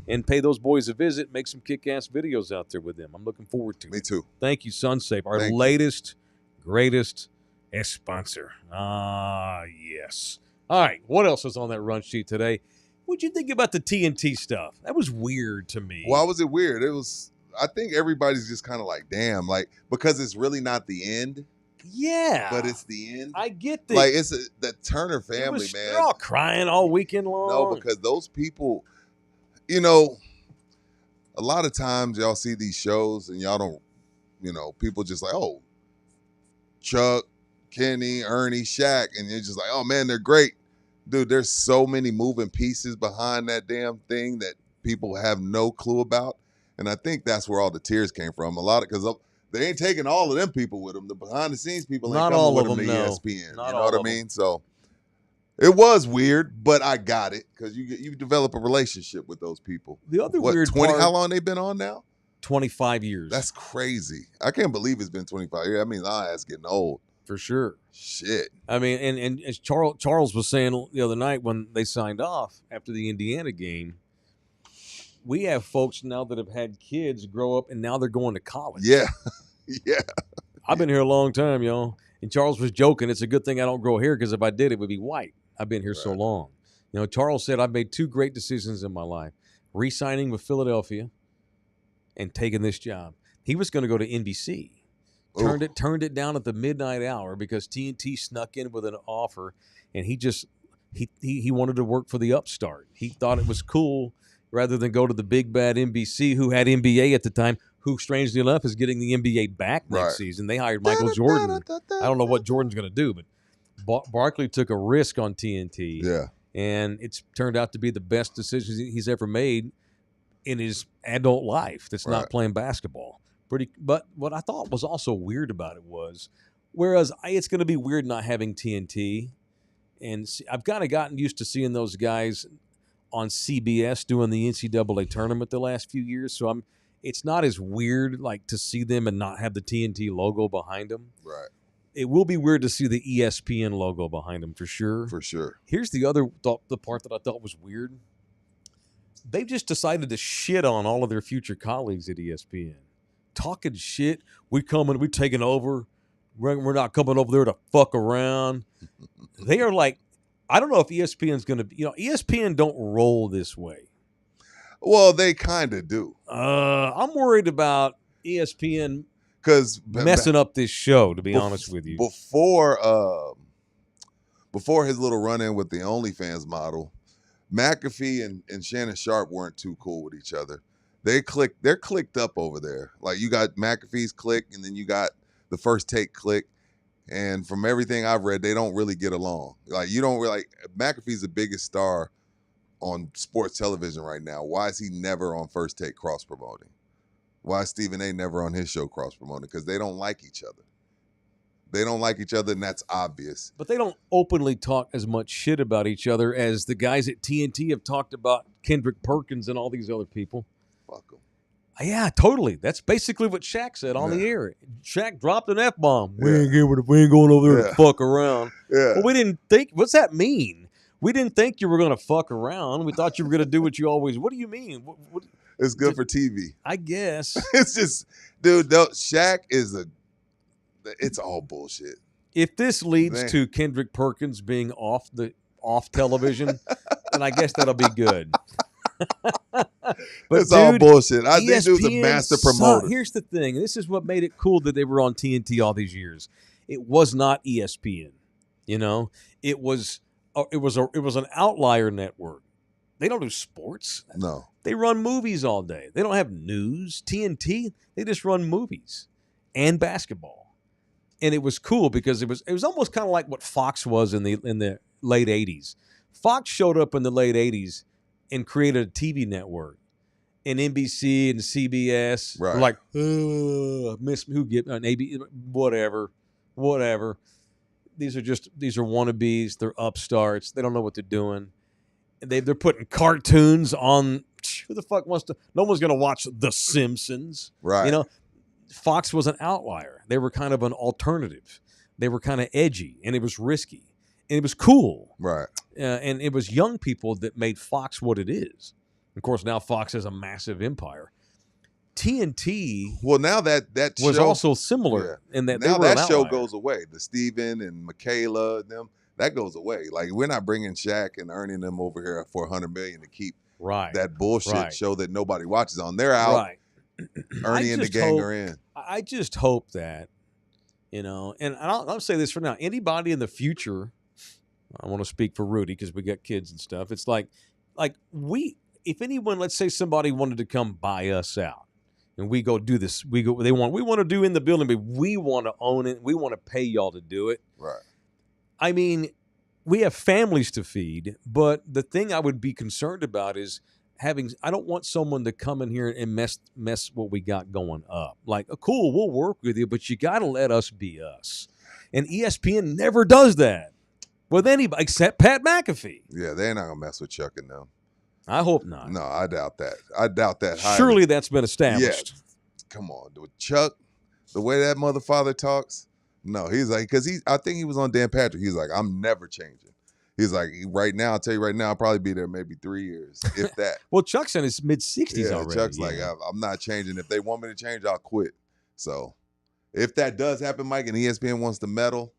and pay those boys a visit, make some kick-ass videos out there with them. I'm looking forward to it. Me too. Thank you, SunSafe, our Thank you. latest, greatest sponsor. Ah, yes. All right, what else is on that run sheet today? What'd you think about the TNT stuff? That was weird to me. Why was it weird? I think everybody's just kind of like, damn, like, because it's really not the end, Yeah. but it's the end. I get the Like, the Turner family, man. They're all crying all weekend long. No, because those people, you know, a lot of times y'all see these shows and y'all don't, people just like, oh, Chuck, Kenny, Ernie, Shaq, and you're just like, oh man, they're great. Dude, there's so many moving pieces behind that damn thing that people have no clue about. And I think that's where all the tears came from. Because they ain't taking all of them people with them. The behind the scenes people ain't Not coming all with of them them, to no. ESPN. Not You know all what I of them. mean? So it was weird, but I got it because you develop a relationship with those people. The other What, weird 20? part, How long they been on now? 25 years. That's crazy. I can't believe it's been 25 years. I mean, our ass getting old. for sure. Shit. I mean, and as Charles was saying the other night when they signed off after the Indiana game, we have folks now that have had kids grow up and now they're going to college. Yeah. Yeah. I've been here a long time, y'all. And Charles was joking. It's a good thing I don't grow hair because if I did, it would be white. I've been here so Right. long. Charles said I've made two great decisions in my life: re-signing with Philadelphia and taking this job. He was going to go to NBC. Turned it down at the midnight hour because TNT snuck in with an offer, and he wanted to work for the upstart. He thought it was cool rather than go to the big bad NBC, who had NBA at the time, who strangely enough is getting the NBA back next Right. season. They hired Michael Jordan. I don't know what Jordan's going to do, but Barkley took a risk on TNT, Yeah. and it's turned out to be the best decision he's ever made in his adult life. That's not Right. playing basketball. But what I thought was also weird about it was, whereas it's going to be weird not having TNT, and I've kind of gotten used to seeing those guys on CBS doing the NCAA tournament the last few years, so it's not as weird like to see them and not have the TNT logo behind them. Right. It will be weird to see the ESPN logo behind them for sure. For sure. Here's the other the part that I thought was weird. They've just decided to shit on all of their future colleagues at ESPN. Talking shit. We taking over. We're not coming over there to fuck around. They are like, I don't know if ESPN's going to, ESPN don't roll this way. Well, they kind of do. I'm worried about ESPN Because messing up this show, to be honest with you. Before his little run-in with the OnlyFans model, McAfee and Shannon Sharp weren't too cool with each other. They're clicked up over there. Like you got McAfee's click, and then you got the First Take click. And from everything I've read, they don't really get along. Like you don't really McAfee's the biggest star on sports television right now. Why is he never on First Take cross promoting? Why is Stephen A never on his show cross promoting? Because they don't like each other. They don't like each other, and that's obvious. But they don't openly talk as much shit about each other as the guys at TNT have talked about Kendrick Perkins and all these other people. Fuck them. Yeah, totally. That's basically what Shaq said on the air. Shaq dropped an F-bomb. We Yeah. ain't going over there Yeah. to fuck around. Yeah. Well, we didn't think. What's that mean? We didn't think you were going to fuck around. We thought you were going to do what you always. What do you mean? What, It's good for TV. I guess. It's just, dude, Shaq it's all bullshit. If this leads Man. to Kendrick Perkins being off television, then I guess that'll be good. But It's all bullshit. I think dude's a ESPN master sucked. promoter. Here's the thing. This is what made it cool that they were on TNT all these years. It was not ESPN. You know, it was an outlier network. They don't do sports. No. They run movies all day. They don't have news. TNT, they just run movies and basketball. And it was cool because it was almost kind of like what Fox was in the late 80s. Fox showed up in the late 80s and created a TV network. And NBC and CBS were like, miss who get an AB, whatever. These are wannabes. They're upstarts. They don't know what they're doing. They're putting cartoons on. Who the fuck wants to? No one's gonna watch The Simpsons, Right. You know, Fox was an outlier. They were kind of an alternative. They were kind of edgy, and it was risky, and it was cool. Right. And it was young people that made Fox what it is. Of course, now Fox is a massive empire. TNT Well, now that was show, also similar in that now they were that an show outlier. goes away. The Steven and Michaela, them, that goes away. Like we're not bringing Shaq and earning them over here for $100 million to keep right. that bullshit Right. show that nobody watches on. They're out. Right. Ernie I and the just gang hope- are in. I just hope that, and I'll say this for now. Anybody in the future, I want to speak for Rudy because we got kids and stuff. It's like if anyone, let's say somebody wanted to come buy us out, and we go do this, we want to do in the building, but we want to own it. We want to pay y'all to do it. Right. I mean, we have families to feed, but the thing I would be concerned about is I don't want someone to come in here and mess what we got going up. Like, cool, we'll work with you, but you got to let us be us. And ESPN never does that with anybody except Pat McAfee. Yeah, they're not gonna mess with Chuck and them. I hope not. No, I doubt that. I doubt that. highly. Surely that's been established. Come on, with Chuck, the way that motherfather talks. No, he's like, I think he was on Dan Patrick. He's like, I'm never changing. He's like, right now, I'll tell you right now, I'll probably be there maybe 3 years, if that. Well, Chuck's in his mid-60s Yeah, already. Chuck's like, I'm not changing. If they want me to change, I'll quit. So if that does happen, Mike, and ESPN wants to meddle,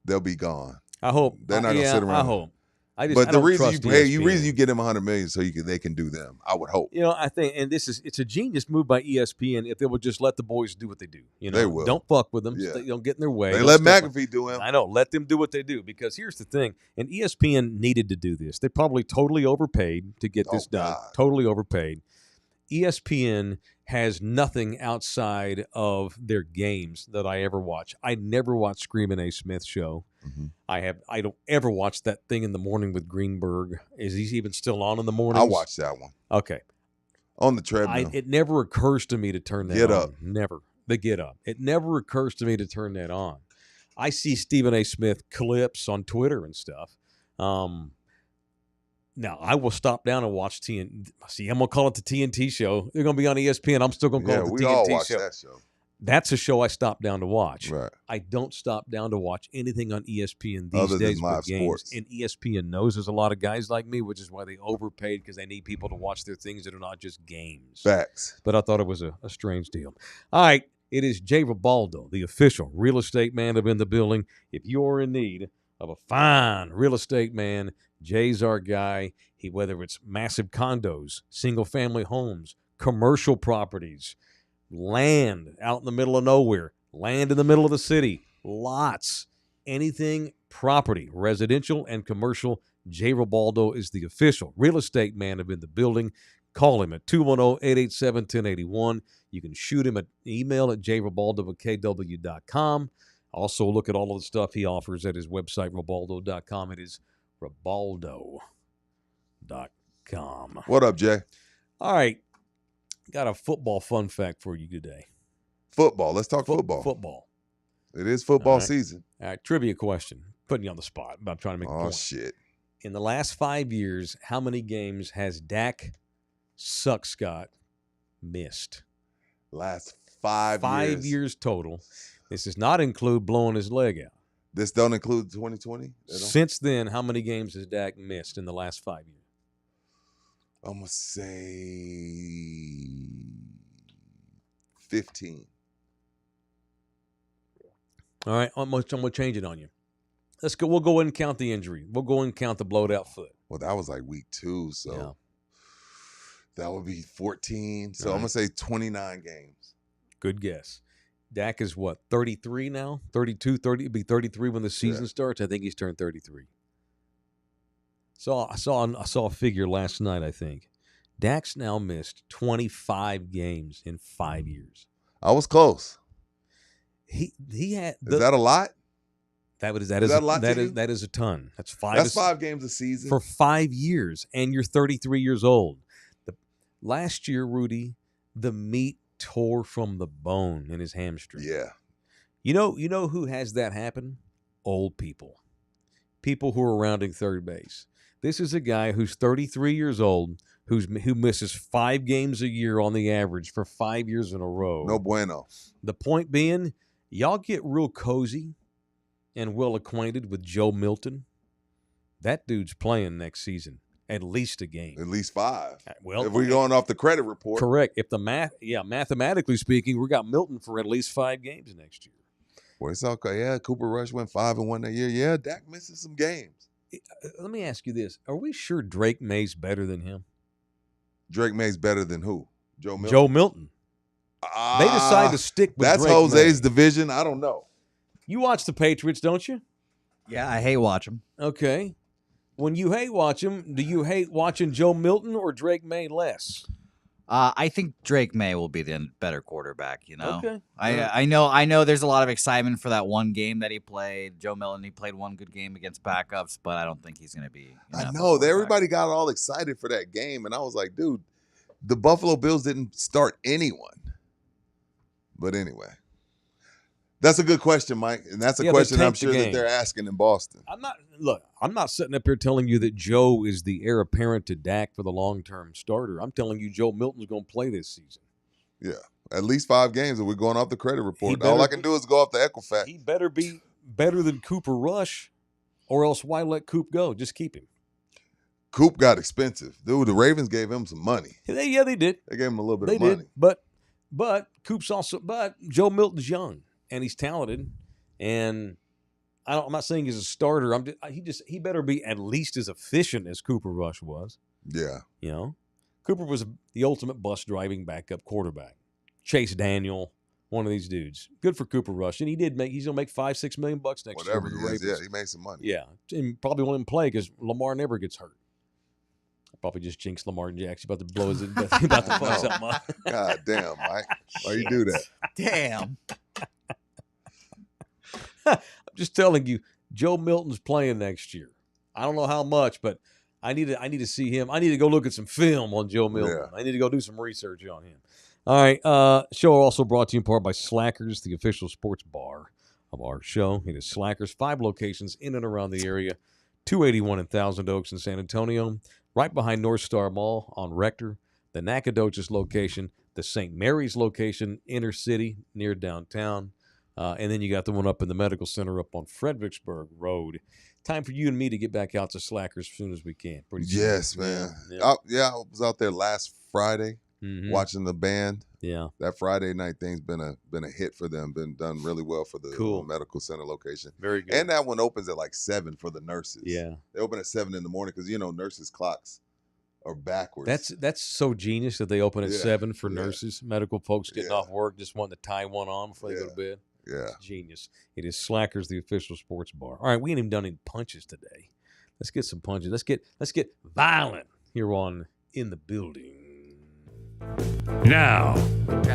they'll be gone. I hope. They're not gonna sit around. I hope. I But the don't reason trust you ESPN. reason you get them $100 million so they can do them. I would hope. I think, and it's a genius move by ESPN if they would just let the boys do what they do. They will. Don't fuck with them. Yeah. They don't get in their way. They Don't let step on- McAfee do him. I know. Let them do what they do because here's the thing. And ESPN needed to do this. They probably totally overpaid to get this done. God. Totally overpaid. ESPN has nothing outside of their games that I ever watch. I never watch Screaming A. Smith show. Mhm. I don't ever watch that thing in the morning with Greenberg. Is he even still on in the morning? I watched that one Okay. on the treadmill. It never occurs to me to turn that Get on. Up. Never. The Get Up. It never occurs to me to turn that on. I see Stephen A. Smith clips on Twitter and stuff. Now, I will stop down and watch TNT. See, I'm going to call it the TNT show. They're going to be on ESPN. I'm still going to call Yeah, it we the all TNT watched show. that show. That's a show I stop down to watch. Right. I don't stop down to watch anything on ESPN these Other than days live but games. sports. And ESPN knows there's a lot of guys like me, which is why they overpaid because they need people to watch their things that are not just games. Facts. But I thought it was a strange deal. All right, it is Jay Ribaldo, the official real estate man up in the building. If you're in need of a fine real estate man, Jay's our guy. Whether it's massive condos, single-family homes, commercial properties, land out in the middle of nowhere, land in the middle of the city, lots, anything property, residential and commercial, Jay Ribaldo is the official real estate man up in the building. Call him at 210-887-1081. You can shoot him an email at jribaldo@kw.com. Also, look at all of the stuff he offers at his website, ribaldo.com. It is ribaldo.com. What up, Jay? All right. Got a football fun fact for you today. Football. Let's talk football. Football. It is football All right. season. All right. Trivia question. Putting you on the spot, but I'm trying to make a Oh, point. shit. In the last 5 years, how many games has Dak Suckscott missed? Last 5 years. 5 years total. This does not include blowing his leg out. This don't include 2020? Since then, how many games has Dak missed in the last 5 years? I'm going to say 15. All right, I'm going to change it on you. Let's go. We'll go ahead and count the injury. We'll go ahead and count the blowed out foot. Well, that was like week 2, so Yeah. that would be 14. So All I'm going to say 29 games. Good guess. Dak is what, 33 now? 32, 30? It'll be 33 when the season starts. I think he's turned 33. So I saw a figure last night, I think. Dak's now missed 25 games in 5 years. I was close. He had Is that a lot? that is that a lot to you? that is a ton. That's 5 That's 5 games a season. for 5 years, and you're 33 years old. Last year, Rudy, the meat tore from the bone in his hamstring. Yeah. You know who has that happen? Old people. People who are rounding third base. This is a guy who's 33 years old, who misses 5 games a year on the average for 5 years in a row. No bueno. The point being, y'all get real cozy and well acquainted with Joe Milton. That dude's playing next season. At least a game. At least 5. Well, if we're going off the credit report. correct. If the mathematically speaking, we got Milton for at least 5 games next year. Well, it's okay. Yeah, Cooper Rush went 5-1 that year. Yeah, Dak misses some games. Let me ask you this. Are we sure Drake May's better than him? Drake May's better than who? Joe Milton? Joe Milton. They decide to stick with That's Drake Jose's May. division. I don't know. You watch the Patriots, don't you? Yeah, I hate watch him. Okay. When you hate watch him, do you hate watching Joe Milton or Drake May less? I think Drake May will be the better quarterback. Okay. I know. There's a lot of excitement for that one game that he played. Joe Milton, he played one good game against backups, but I don't think he's going to be. I know. Everybody got all excited for that game, and I was like, dude, the Buffalo Bills didn't start anyone. But anyway, that's a good question, Mike, and that's a Yeah, they question I'm tanked the sure that game. they're asking in Boston. I'm not sitting up here telling you that Joe is the heir apparent to Dak for the long-term starter. I'm telling you Joe Milton's going to play this season. Yeah, at least 5 games, and we're going off the credit report. better All I can do is go off the Equifax. He better be better than Cooper Rush, or else why let Coop go? Just keep him. Coop got expensive, dude. The Ravens gave him some money. They did. They gave him a little bit They of money. did. But Coop's also. But Joe Milton's young and he's talented, and I'm not saying he's a starter. He better be at least as efficient as Cooper Rush was. Yeah, You know, Cooper was the ultimate bus driving backup quarterback. Chase Daniel, one of these dudes. Good for Cooper Rush, and he's gonna make $5-6 million next whatever year he with the is. Ravens. Yeah, he made some money. Yeah, and probably won't even play because Lamar never gets hurt. I probably just jinxed Lamar Jackson about to blow his about to fuck No. something up. God damn, Mike. Why you do that? Damn. I'm just telling you, Joe Milton's playing next year. I don't know how much, but I need to see him. I need to go look at some film on Joe Milton. Yeah. I need to go do some research on him. All right. Show also brought to you in part by Slackers, the official sports bar of our show. It is Slackers, 5 locations in and around the area. 281 in Thousand Oaks in San Antonio, right behind North Star Mall on Rector, the Nacogdoches location, the St. Mary's location, inner city near downtown, and then you got the one up in the medical center up on Fredericksburg Road. Time for you and me to get back out to Slackers as soon as we can. Pretty soon. Yes, man. Yeah. I was out there last Friday Mhm. watching the band. Yeah. That Friday night thing's been a hit for them. Been done really well for the Cool. medical center location. Very good. And that one opens at like 7 for the nurses. Yeah. They open at 7 in the morning because nurses' clocks are backwards. That's so genius that they open at Yeah, 7 for yeah. nurses, medical folks getting Yeah. off work, just wanting to tie one on before they go to bed. yeah. Genius. It is Slackers, the official sports bar. All right, we ain't even done any punches today. Let's get some punches. Let's get violent here on In the Building. Now,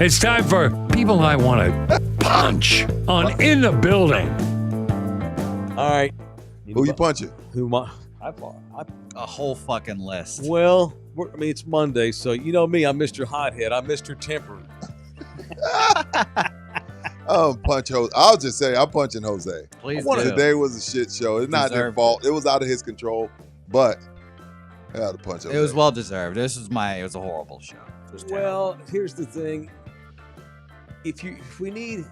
it's time for People I Want to Punch on In the Building. All right. Who you punching? Who my? A whole fucking list. Well, I mean, it's Monday, so you know me. I'm Mr. Hothead. I'm Mr. Temper. Punch Jose. I'll just say I'm punching Jose. Please wanna- do. Today was a shit show. It's not their Deserved fault. It was out of his control, but I had to punch Jose. It was well deserved. It was a horrible show. It was terrible. Well, here's the thing. If we need,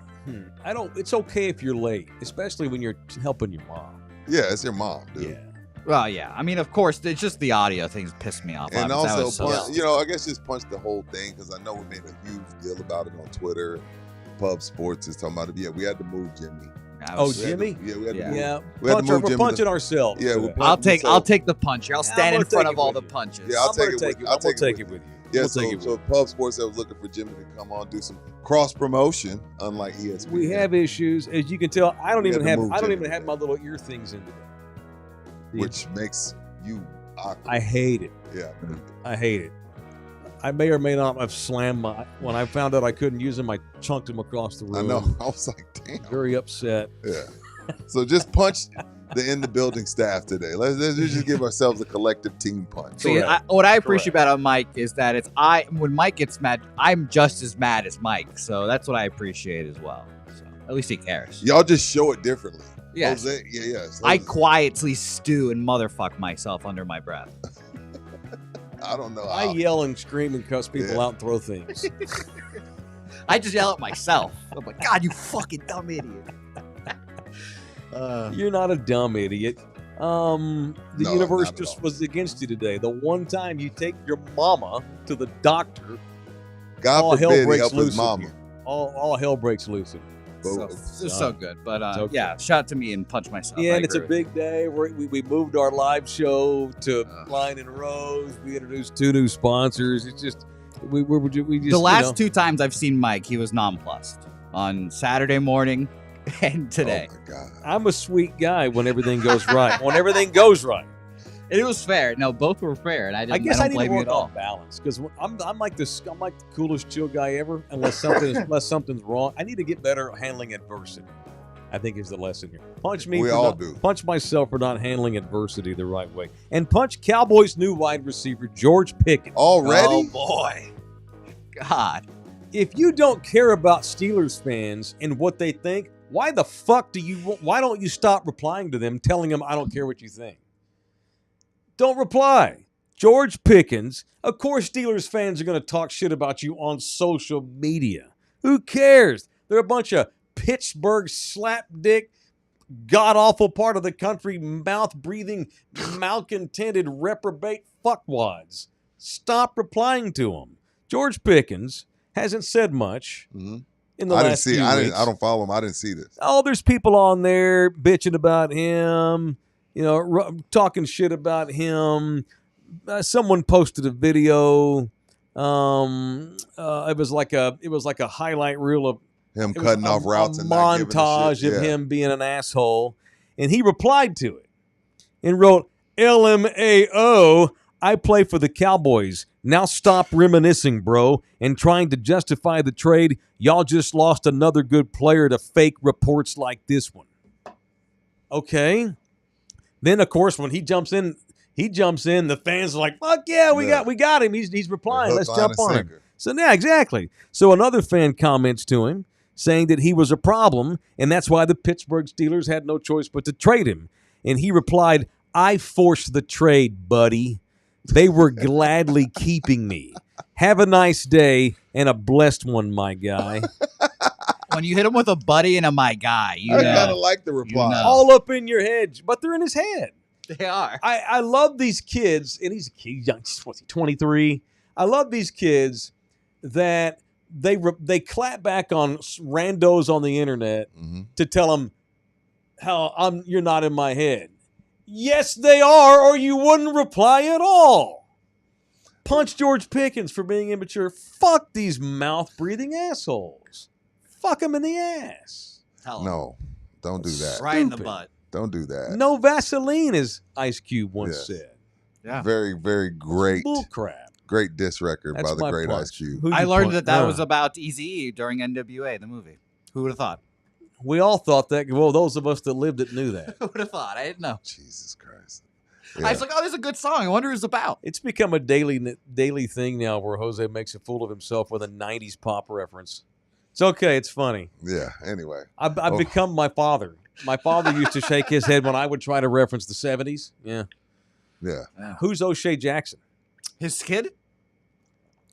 it's okay if you're late, especially when you're helping your mom. Yeah, it's your mom, dude. Well, yeah. I mean, of course, it's just the audio things pissed me off. And That was also, so- I guess just punch the whole thing because I know we made a huge deal about it on Twitter. Pub Sports is talking about it. Yeah, we had to move Jimmy. that Oh, was- We had to- Jimmy? Yeah, we had to move. Yeah, We had to move we're Jimmy punching to- ourselves. Yeah, today. I'll take the punch here. I'll Yeah, stand I'm in gonna front take of it all with the you. punches. Yeah, I'll I'm gonna take it take with- it. I'll I'm gonna take it take it with you. Yeah, We'll so, take it so with Pub Sports I was looking for Jimmy to come on, do some cross promotion, unlike ESPN. We have issues, as you can tell. I don't We even had to have. move I don't Jimmy even have today. my little ear things in today. which makes you awkward. I hate it. Yeah. I hate it. I may or may not have slammed my. When I found out I couldn't use them, I chunked them across the room. I know. I was like, damn. Very upset. Yeah. So just punch the In the Building staff today. Let's just give ourselves a collective team punch. See, what I appreciate about Mike is that when Mike gets mad, I'm just as mad as Mike. So that's what I appreciate as well. So at least he cares. Y'all just show it differently. Yes. Jose, yeah. So I quietly stew and motherfuck myself under my breath. I don't know. I yell and scream and cuss people Yeah. out and throw things. I just yell at myself. I'm like, God, you fucking dumb idiot. You're not a dumb idiot. The No, universe not at just all. was against you today. The one time you take your mama to the doctor, God all hell forbid he breaks help loose. his mama. Here. All hell breaks loose. Here. So, But- it's so good. But okay. yeah, shout out to me and punch myself. Yeah, I and it's a agree with big day. We moved our live show to Line and Rose. We introduced 2 new sponsors. It's just we just you. The last 2 times I've seen Mike, he was nonplussed on Saturday morning and today. Oh my God. I'm a sweet guy when everything goes right. When everything goes right. And it was fair. No, both were fair, and I I guess I don't need to blame you work at all. on balance because I'm like this. I'm like the coolest chill guy ever. Unless something's wrong, I need to get better at handling adversity. I think is the lesson here. Punch me. We for all not- do. Punch myself for not handling adversity the right way, and punch Cowboys' new wide receiver George Pickens. Already? Oh boy, God. If you don't care about Steelers fans and what they think, why the fuck why don't you stop replying to them, telling them I don't care what you think? Don't reply. George Pickens. Of course, Steelers fans are going to talk shit about you on social media. Who cares? They're a bunch of Pittsburgh slapdick, god-awful part of the country, mouth-breathing, malcontented, reprobate fuckwads. Stop replying to them. George Pickens hasn't said much in the I didn't last see. few weeks. I don't follow him. I didn't see this. Oh, there's people on there bitching about him, talking shit about him. Someone posted a video. It was like a highlight reel of Him it was cutting a- off routes a and not giving a montage shit. of Yeah. him being an asshole, and he replied to it and wrote, "LMAO, I play for the Cowboys. Now stop reminiscing, bro, and trying to justify the trade. Y'all just lost another good player to fake reports like this one." Okay. Then of course when he jumps in. The fans are like, "Fuck yeah, we got him. He's replying. Hook, Let's line, jump and on him." sinker. So yeah, exactly. So another fan comments to him saying that he was a problem, and that's why the Pittsburgh Steelers had no choice but to trade him. And he replied, "I forced the trade, buddy. They were gladly keeping me. Have a nice day and a blessed one, my guy." When you hit him with a buddy and a my guy, you I know. kind of like the reply. know. All up in your head, but they're in his head. They are. I love these kids, and he's young, what's he, 23? I love these kids that they clap back on randos on the internet Mhm. to tell them how you're not in my head. Yes, they are, or you wouldn't reply at all. Punch George Pickens for being immature. Fuck these mouth-breathing assholes. Fuck them in the ass. Tell him. No, don't do that. Right in the Stupid. butt. Don't do that. No Vaseline, as Ice Cube once Yes. said. Yeah. Very, very great, Bull crap. Great diss record That's by the my great punch. Ice Cube. Who'd I you learned punch? that was about Eazy-E during NWA, the movie. Who would have thought? We all thought that. Well, those of us that lived it knew that. Who would have thought? I didn't know. Jesus Christ. I was like, oh, this is a good song. I wonder who it's about. It's become a daily thing now where Jose makes a fool of himself with a 90s pop reference. It's okay. It's funny. Yeah. Anyway. I've become my father. My father used to shake his head when I would try to reference the 70s. Yeah. Yeah. Who's O'Shea Jackson? His kid?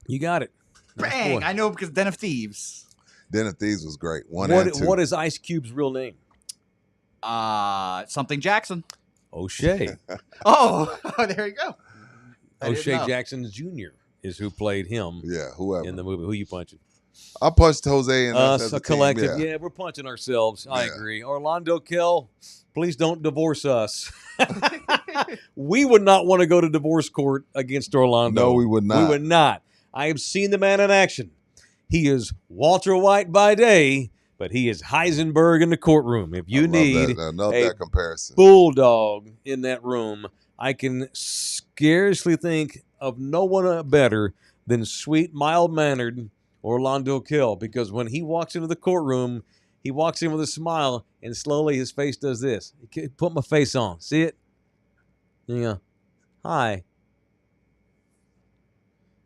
You got it. Nice Bang! boy. I know because Den of Thieves. Den of Thieves was great. One and two. What is Ice Cube's real name? Something Jackson. O'Shea. Oh, there you go. I didn't O'Shea know. Jackson Jr. is who played him Yeah. Whoever. in the movie. Who you punching? I punched Jose and us Us, as a a team, collective. Yeah. Yeah, we're punching ourselves. I Yeah. agree. Orlando Kell, please don't divorce us. We would not want to go to divorce court against Orlando. No, we would not. We would not. I have seen the man in action. He is Walter White by day, but he is Heisenberg in the courtroom. If you need I love a that comparison. bulldog in that room, I can scarcely think of no one better than sweet, mild-mannered Orlando Kell, because when he walks into the courtroom, he walks in with a smile, and slowly his face does this. Put my face on. See it? Yeah. Hi.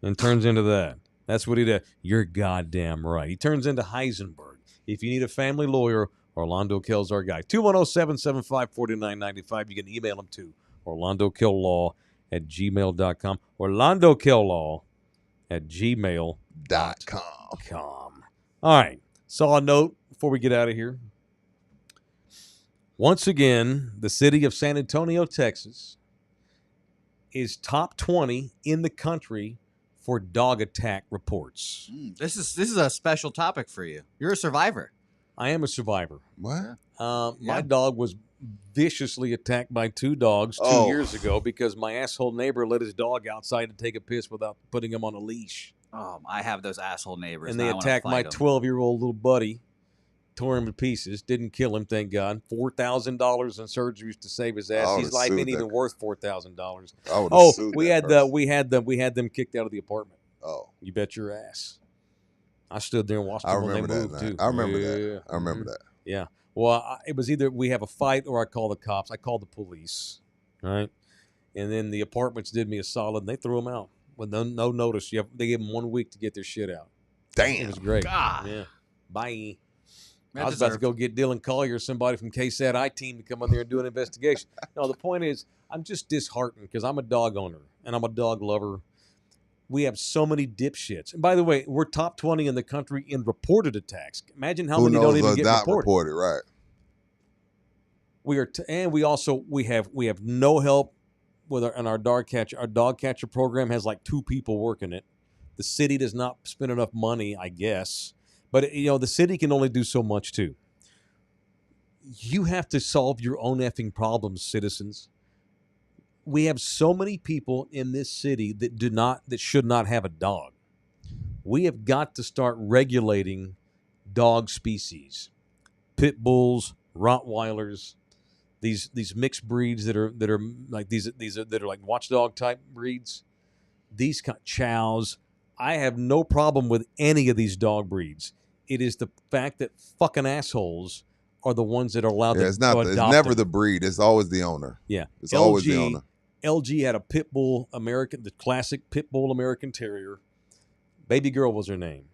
And turns into that. That's what he did. You're goddamn right. He turns into Heisenberg. If you need a family lawyer, Orlando Kell's our guy. 210-775-4995. You can email him to orlandokilllaw@gmail.com. orlandokilllaw@gmail.com. All right. Saw a note before we get out of here. Once again, the city of San Antonio, Texas, is top 20 in the country for dog attack reports. This is a special topic for you. You're a survivor. I am a survivor. What? My Yeah. dog was viciously attacked by two dogs 2 Oh. years ago because my asshole neighbor let his dog outside to take a piss without putting him on a leash. I have those asshole neighbors. And they I wanna attacked my fight 'em. 12-year-old little buddy, tore him to pieces, didn't kill him, thank God. $4,000 in surgeries to save his I ass. would've His life sued ain't that even worth $4,000. I would have Oh, sued we that had person. we had them kicked out of the apartment. Oh, You bet your ass. I stood there and watched I them when they remember that moved night. too. I remember Yeah. that. I remember that. Yeah. Well, it was either we have a fight or I call the cops. I called the police, right? And then the apartments did me a solid, and they threw them out with no notice. They gave them 1 week to get their shit out. It Damn. was great. God. Yeah. Bye. That I was about to deserved- go get Dylan Collier, somebody from KSAT I-Team, to come on there and do an investigation. No, the point is, I'm just disheartened because I'm a dog owner and I'm a dog lover. We have so many dipshits. And by the way, we're top 20 in the country in reported attacks. Imagine how Who many knows don't even what's get not reported. reported, right? We are, and we also we have no help with our dog catcher. Our dog catcher program has like 2 people working it. The city does not spend enough money, I guess. But the city can only do so much too. You have to solve your own effing problems, citizens. We have so many people in this city that should not have a dog. We have got to start regulating dog species, pit bulls, Rottweilers, these mixed breeds that are like these that are like watchdog type breeds, these chows. I have no problem with any of these dog breeds. It is the fact that fucking assholes are the ones that are allowed Yeah, to it's not. adopt It's never them. the breed. It's always the owner. Yeah, It's always the owner. LG had a pit bull the classic pit bull American Terrier. Baby Girl was her name.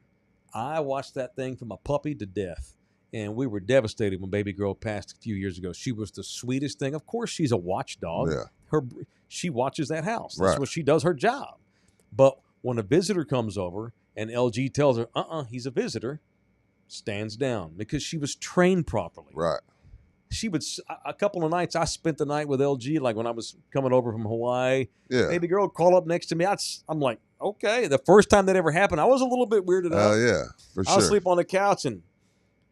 I watched that thing from a puppy to death, and we were devastated when Baby Girl passed a few years ago. She was the sweetest thing. Of course, she's a watchdog. Yeah. She watches that house. That's Right. what she does. Her job. But when a visitor comes over and LG tells her, he's a visitor, stands down because she was trained properly. Right. She would, a couple of nights, I spent the night with LG, like when I was coming over from Hawaii. Yeah. Baby girl would crawl up next to me. I'm like, okay. The first time that ever happened, I was a little bit weirded out. Yeah. For I'll sure. sleep on the couch and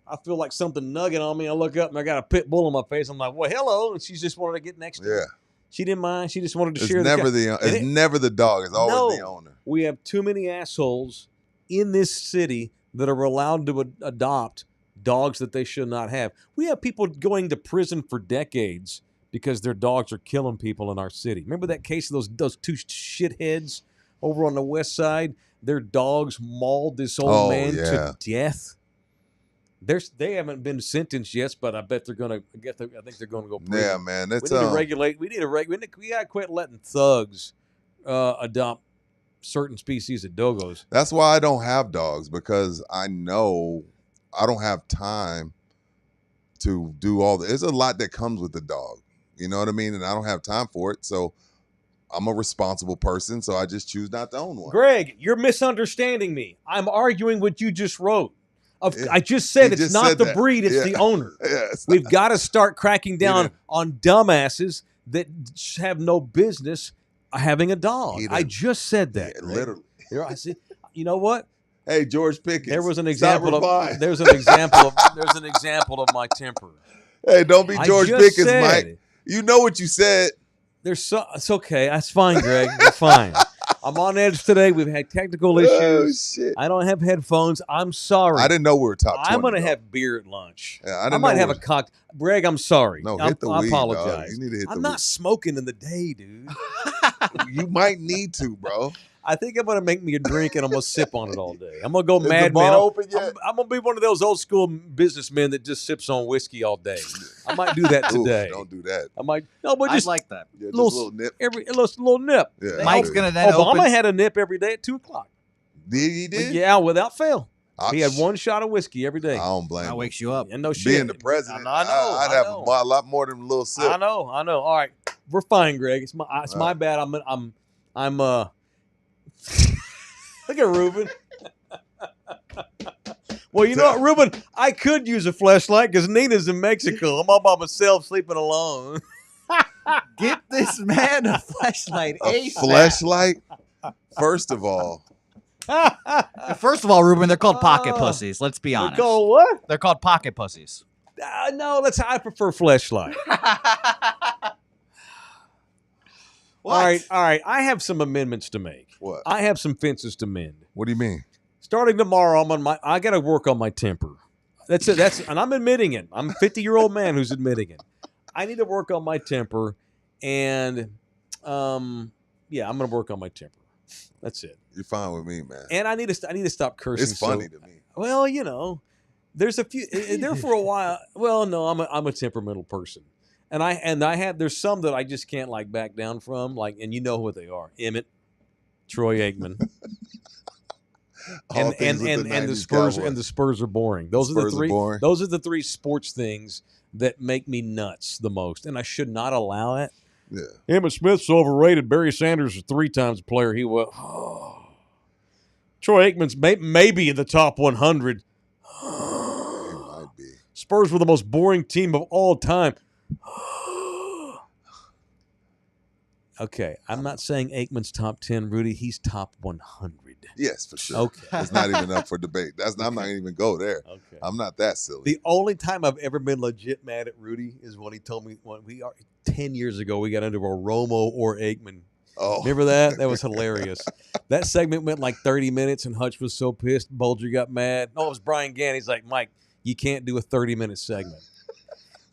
I feel like something nugging on me. I look up and I got a pit bull on my face. I'm like, well, hello. And she just wanted to get next to me. Yeah. She didn't mind. She just wanted to It's share never the couch. it's never the dog. It's always the No. owner. We have too many assholes in this city that are allowed to adopt dogs that they should not have. We have people going to prison for decades because their dogs are killing people in our city. Remember that case of those 2 shitheads over on the west side, their dogs mauled this old man to death. They haven't been sentenced yet, but I bet they're gonna. I think they're gonna go prison. Yeah, man. That's we need to regulate. We gotta quit letting thugs adopt certain species of doggos. That's why I don't have dogs, because I know I don't have time to do all the. There's a lot that comes with the dog. You know what I mean? And I don't have time for it. So I'm a responsible person. So I just choose not to own one. Greg, you're misunderstanding me. I'm arguing what you just wrote. I just said it's not the breed, it's the owner. We've got to start cracking down on dumbasses that have no business having a dog. I just said that. Yeah, literally. I see. You know what? Hey, George Pickens. There was an example of. There's an example of my temper. Hey, don't be George Pickens, Mike. You know what you said. It's okay. That's fine, Greg. It's fine. I'm on edge today. We've had technical issues. Oh, shit. I don't have headphones. I'm sorry. I didn't know we were top 20. I'm going to have beer at lunch. Yeah, I might have a cocktail. Greg, I'm sorry. No, hit the weed, I apologize. Dog. You need to hit I'm the not weed. smoking in the day, dude. You might need to, bro. I think I'm going to make me a drink and I'm going to sip on it all day. I'm going to go Is mad the bar man. open yet? I'm going to be one of those old school businessmen that just sips on whiskey all day. I might do that today. Don't do that. I might. No, but I just like that. Yeah, just a little nip. a little nip. Yeah, Mike's dude. gonna then Obama open. had a nip every day at 2:00. He did? Yeah, without fail. He had sh- one shot of whiskey every day. I don't blame That him. wakes you up. And no shit. Being the president, I know. I'd have a lot more than a little sip. I know. All right, we're fine, Greg. It's my bad. I'm Look at Ruben. Well, you know what, Ruben? I could use a flashlight because Nina's in Mexico. I'm all by myself sleeping alone. Get this man a flashlight. A flashlight? First of all, First of all, Ruben, they're called pocket pussies. Let's be honest. Go what? They're called pocket pussies. No, I prefer flashlight. All right. I have some amendments to make. what? I have some fences to mend. What do you mean? Starting tomorrow, I got to work on my temper. That's it. And I'm admitting it. I'm a 50-year-old man who's admitting it. I need to work on my temper, and I'm going to work on my temper. That's it. You're fine with me, man. And I need to stop cursing. It's funny to me. Well, there's a few there for a while. Well, no, I'm a temperamental person, and there's some that I just can't back down from. And you know what they are: Emmett, Troy Aikman, All things with the and the 90s Spurs Cowboys. and the Spurs are boring. Those are the Spurs are three. boring. Those are the three sports things that make me nuts the most, and I should not allow it. Yeah. Emmitt Smith's overrated. Barry Sanders is 3 times player. He was. Troy Aikman's maybe in the top 100. It might be. Spurs were the most boring team of all time. Okay, I'm not saying Aikman's top 10, Rudy. He's top 100. Yes, for sure. Okay. It's not even up for debate. I'm not going to even go there. Okay. I'm not that silly. The only time I've ever been legit mad at Rudy is when he told me 10 years ago we got into a Romo or Aikman. Oh. Remember that? That was hilarious. That segment went 30 minutes, and Hutch was so pissed. Bulger got mad. No, it was Brian Gann. He's like, Mike, you can't do a 30-minute segment.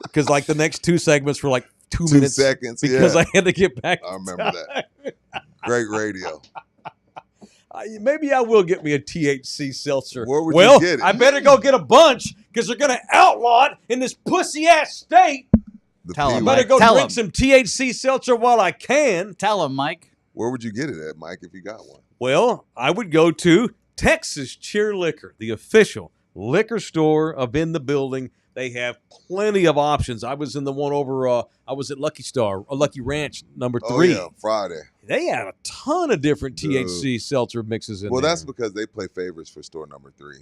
Because the next 2 segments were 2 2 minutes. seconds. Because yeah. I had to get back. I remember that. Great radio. Maybe I will get me a THC seltzer. Where would you get it? I better go get a bunch because they're going to outlaw it in this pussy-ass state. The Tell P him, word. Better go Tell drink him. some THC seltzer while I can. Tell him, Mike. Where would you get it at, Mike, if you got one? Well, I would go to Texas Cheer Liquor, the official liquor store of In the Building. They have plenty of options. I was in the one over, I was at Lucky Ranch, number 3. Oh, yeah, Friday. They had a ton of different THC seltzer mixes in there. Well, that's because they play favorites for store number 3.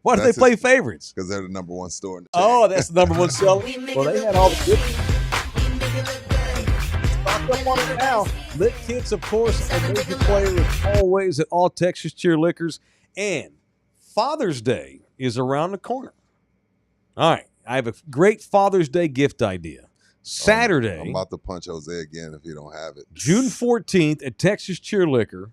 Why do they that's play it. favorites? Because they're the number 1 store in the Oh, chain. that's the number 1 seller. Well, they had all the good. Stock up on it now. Lit Kits, of course, a major player as always at all Texas Cheer Liquors. And Father's Day is around the corner. All right, I have a great Father's Day gift idea. Saturday, I'm about to punch Jose again if you don't have it. June 14th at Texas Cheer Liquor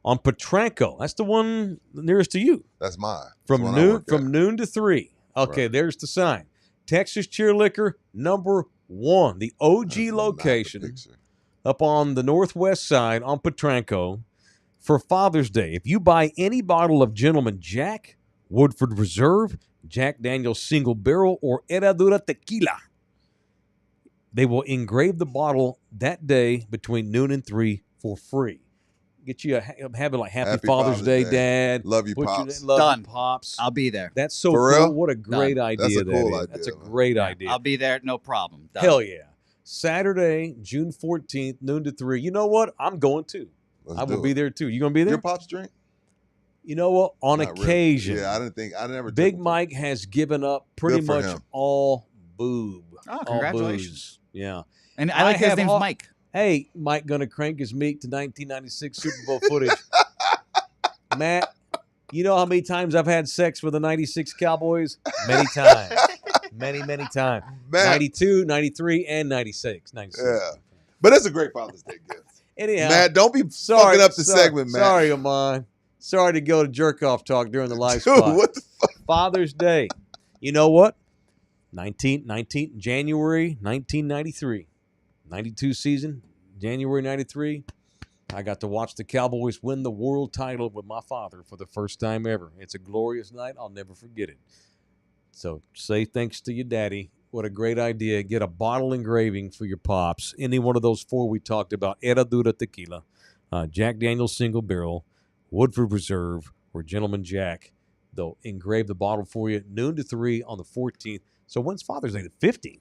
on Potranco. That's the one nearest to you. That's mine. From That's the one I work at. noon to 3. Okay, Right. there's the sign. Texas Cheer Liquor, number 1, the OG That's not the location. picture. up on the northwest side on Potranco for Father's Day. If you buy any bottle of Gentleman Jack, Woodford Reserve, Jack Daniel's Single Barrel, or Herradura Tequila, they will engrave the bottle that day between noon and 3 for free. Get you have it like Happy Father's Day, Dad. Love you, Put Pops. love Done. you, Pops. I'll be there. That's so For cool. real? What a great Done. idea That's a cool that is. idea, That's a man. great idea. I'll be there. No problem. Done. Hell yeah. Saturday, June 14th, noon to 3. You know what? I'm going too. Let's I will do be it. there too. You going to be there? Your Pops drink? You know what? On Not really. occasion, Yeah, I never. Big took him. Mike has given up pretty Good for much him. all boob. Oh, all congratulations. booze. Yeah. And I I like his have name's all- Mike. Hey, Mike gonna crank his meat to 1996 Super Bowl footage. Matt, you know how many times I've had sex with the 96 Cowboys? Many times. many times. Man. 92, 93, and 96. 96. Yeah. But that's a great Father's Day gift. Anyhow, Matt, don't be sorry, fucking up the sorry, segment, Matt. Sorry, Amon. Sorry to go to jerk off talk during the live Dude, spot. what the fuck? Father's Day. You know what? January 1993. 92 season, January 93. I got to watch the Cowboys win the world title with my father for the first time ever. It's a glorious night. I'll never forget it. So say thanks to your daddy. What a great idea. Get a bottle engraving for your Pops. Any one of those 4 we talked about. Herradura Tequila, Jack Daniel's Single Barrel, Woodford Reserve, or Gentleman Jack. They'll engrave the bottle for you noon to 3 on the 14th. So when's Father's Day? The 15th.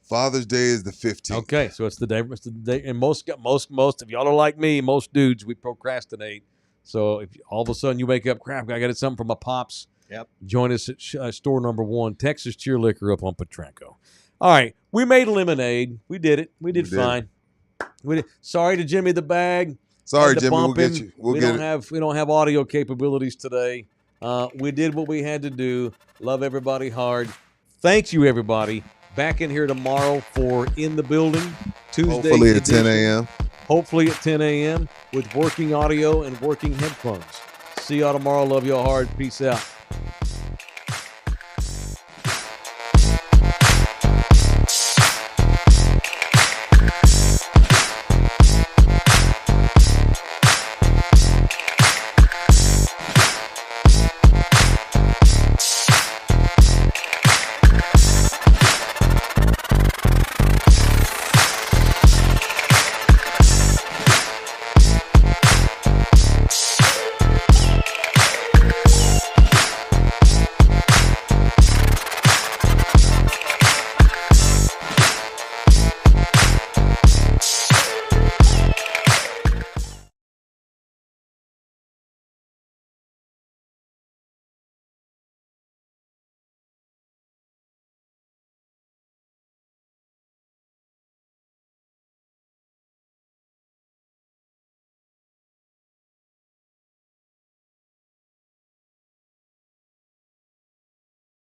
Father's Day is the 15th. Okay, so it's the day. And most, if y'all are like me, most dudes, we procrastinate. So if all of a sudden you wake up, crap, I got something for my Pops. Yep. Join us at store number 1, Texas Cheer Liquor up on Potranco. All right, we made lemonade. We did it. We did fine. We did. Sorry to Jimmy the Bag. Sorry, Had to Jimmy. We'll bump get him. you. We'll we get don't it. we don't have audio capabilities today. We did what we had to do. Love everybody hard. Thank you, everybody. Back in here tomorrow for In the Building, Tuesday. Hopefully at 10 edition. a.m. Hopefully at 10 a.m. with working audio and working headphones. See y'all tomorrow. Love y'all hard. Peace out.